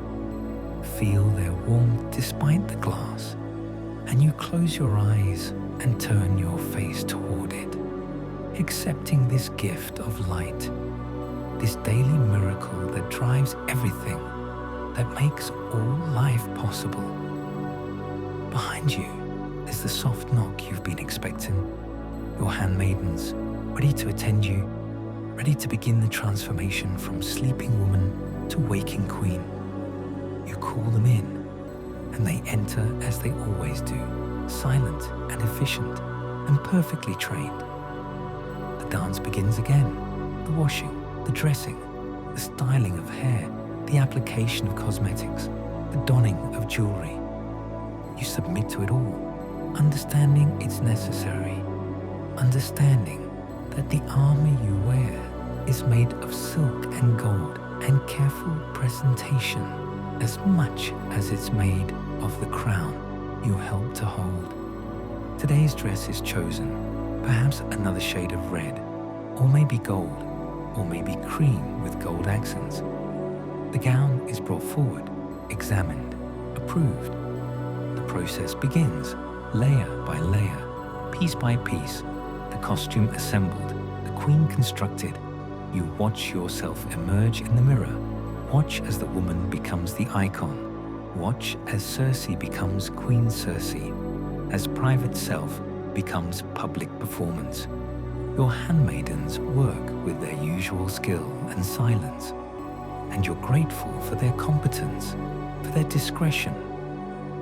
feel their warmth despite the glass, and you close your eyes and turn your face toward it, accepting this gift of light, this daily miracle that drives everything, that makes all life possible. Behind you is the soft knock you've been expecting, your handmaidens ready to attend you, ready to begin the transformation from sleeping woman to waking queen. You call them in, and they enter as they always do, silent and efficient and perfectly trained. The dance begins again, the washing, the dressing, the styling of hair, the application of cosmetics, the donning of jewelry. You submit to it all, understanding it's necessary, understanding that the armor you wear is made of silk and gold and careful presentation as much as it's made of the crown you help to hold. Today's dress is chosen, perhaps another shade of red, or maybe gold, or maybe cream with gold accents. The gown is brought forward, examined, approved. The process begins, layer by layer, piece by piece, the costume assembled, the queen constructed. You watch yourself emerge in the mirror. Watch as the woman becomes the icon. Watch as Cersei becomes Queen Cersei, as private self becomes public performance. Your handmaidens work with their usual skill and silence, and you're grateful for their competence, for their discretion,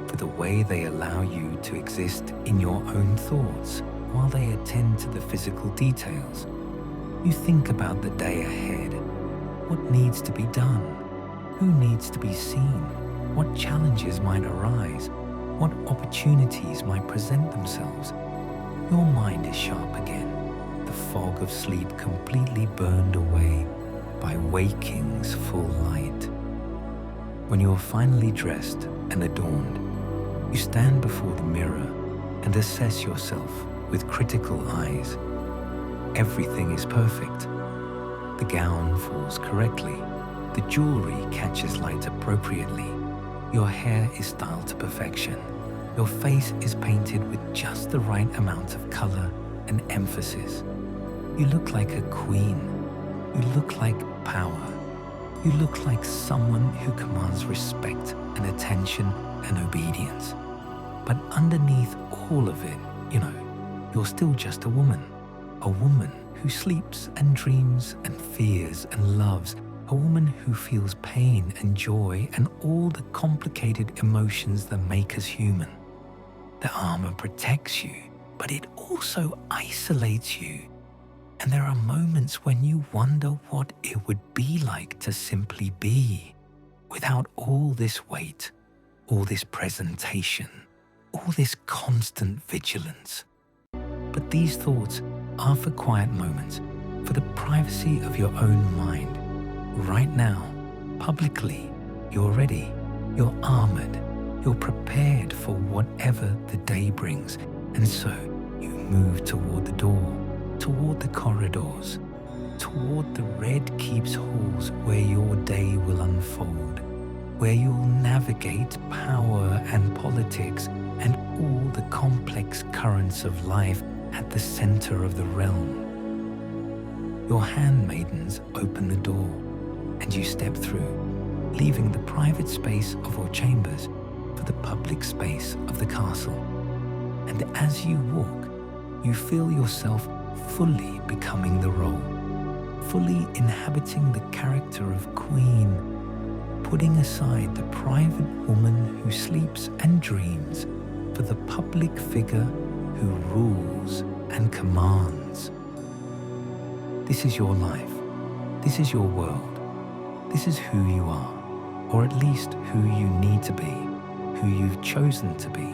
for the way they allow you to exist in your own thoughts while they attend to the physical details. You think about the day ahead, what needs to be done, who needs to be seen, what challenges might arise, what opportunities might present themselves. Your mind is sharp again, the fog of sleep completely burned away by waking's full light. When you are finally dressed and adorned, you stand before the mirror and assess yourself with critical eyes. Everything is perfect. The gown falls correctly. The jewelry catches light appropriately. Your hair is styled to perfection. Your face is painted with just the right amount of color and emphasis. You look like a queen. You look like power. You look like someone who commands respect and attention and obedience. But underneath all of it, you're still just a woman who sleeps and dreams and fears and loves, a woman who feels pain and joy and all the complicated emotions that make us human. The armor protects you, but it also isolates you. And there are moments when you wonder what it would be like to simply be without all this weight, all this presentation, all this constant vigilance. But these thoughts are for quiet moments, for the privacy of your own mind. Right now, publicly, you're ready, you're armored, you're prepared for whatever the day brings. And so you move toward the door, toward the corridors, toward the red keeps halls where your day will unfold, where you'll navigate power and politics and all the complex currents of life at the center of the realm. Your handmaidens open the door, and you step through, leaving the private space of your chambers the public space of the castle. And as you walk, you feel yourself fully becoming the role, fully inhabiting the character of queen, putting aside the private woman who sleeps and dreams for the public figure who rules and commands. This is your life. This is your world. This is who you are, or at least who you need to be, who you've chosen to be,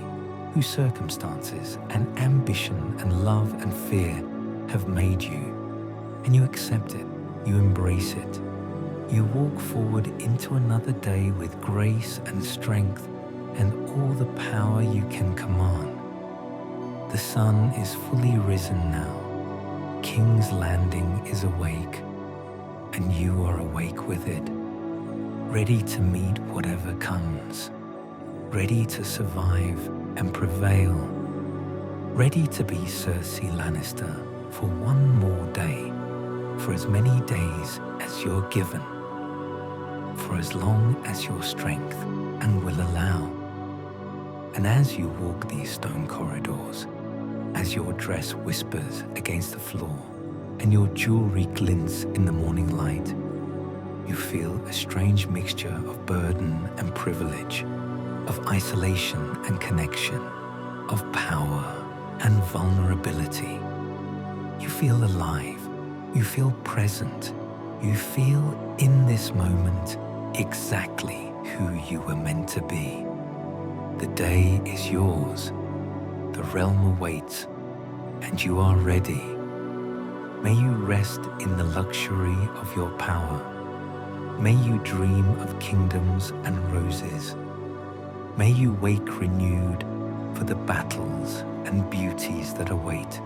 whose circumstances and ambition and love and fear have made you. And you accept it, you embrace it. You walk forward into another day with grace and strength and all the power you can command. The sun is fully risen now. King's Landing is awake, and you are awake with it, ready to meet whatever comes, ready to survive and prevail, ready to be Cersei Lannister for one more day, for as many days as you're given, for as long as your strength and will allow. And as you walk these stone corridors, as your dress whispers against the floor and your jewelry glints in the morning light, you feel a strange mixture of burden and privilege, of isolation and connection, of power and vulnerability. You feel alive, you feel present, you feel in this moment exactly who you were meant to be. The day is yours, the realm awaits, and you are ready. May you rest in the luxury of your power. May you dream of kingdoms and roses. May you wake renewed for the battles and beauties that await.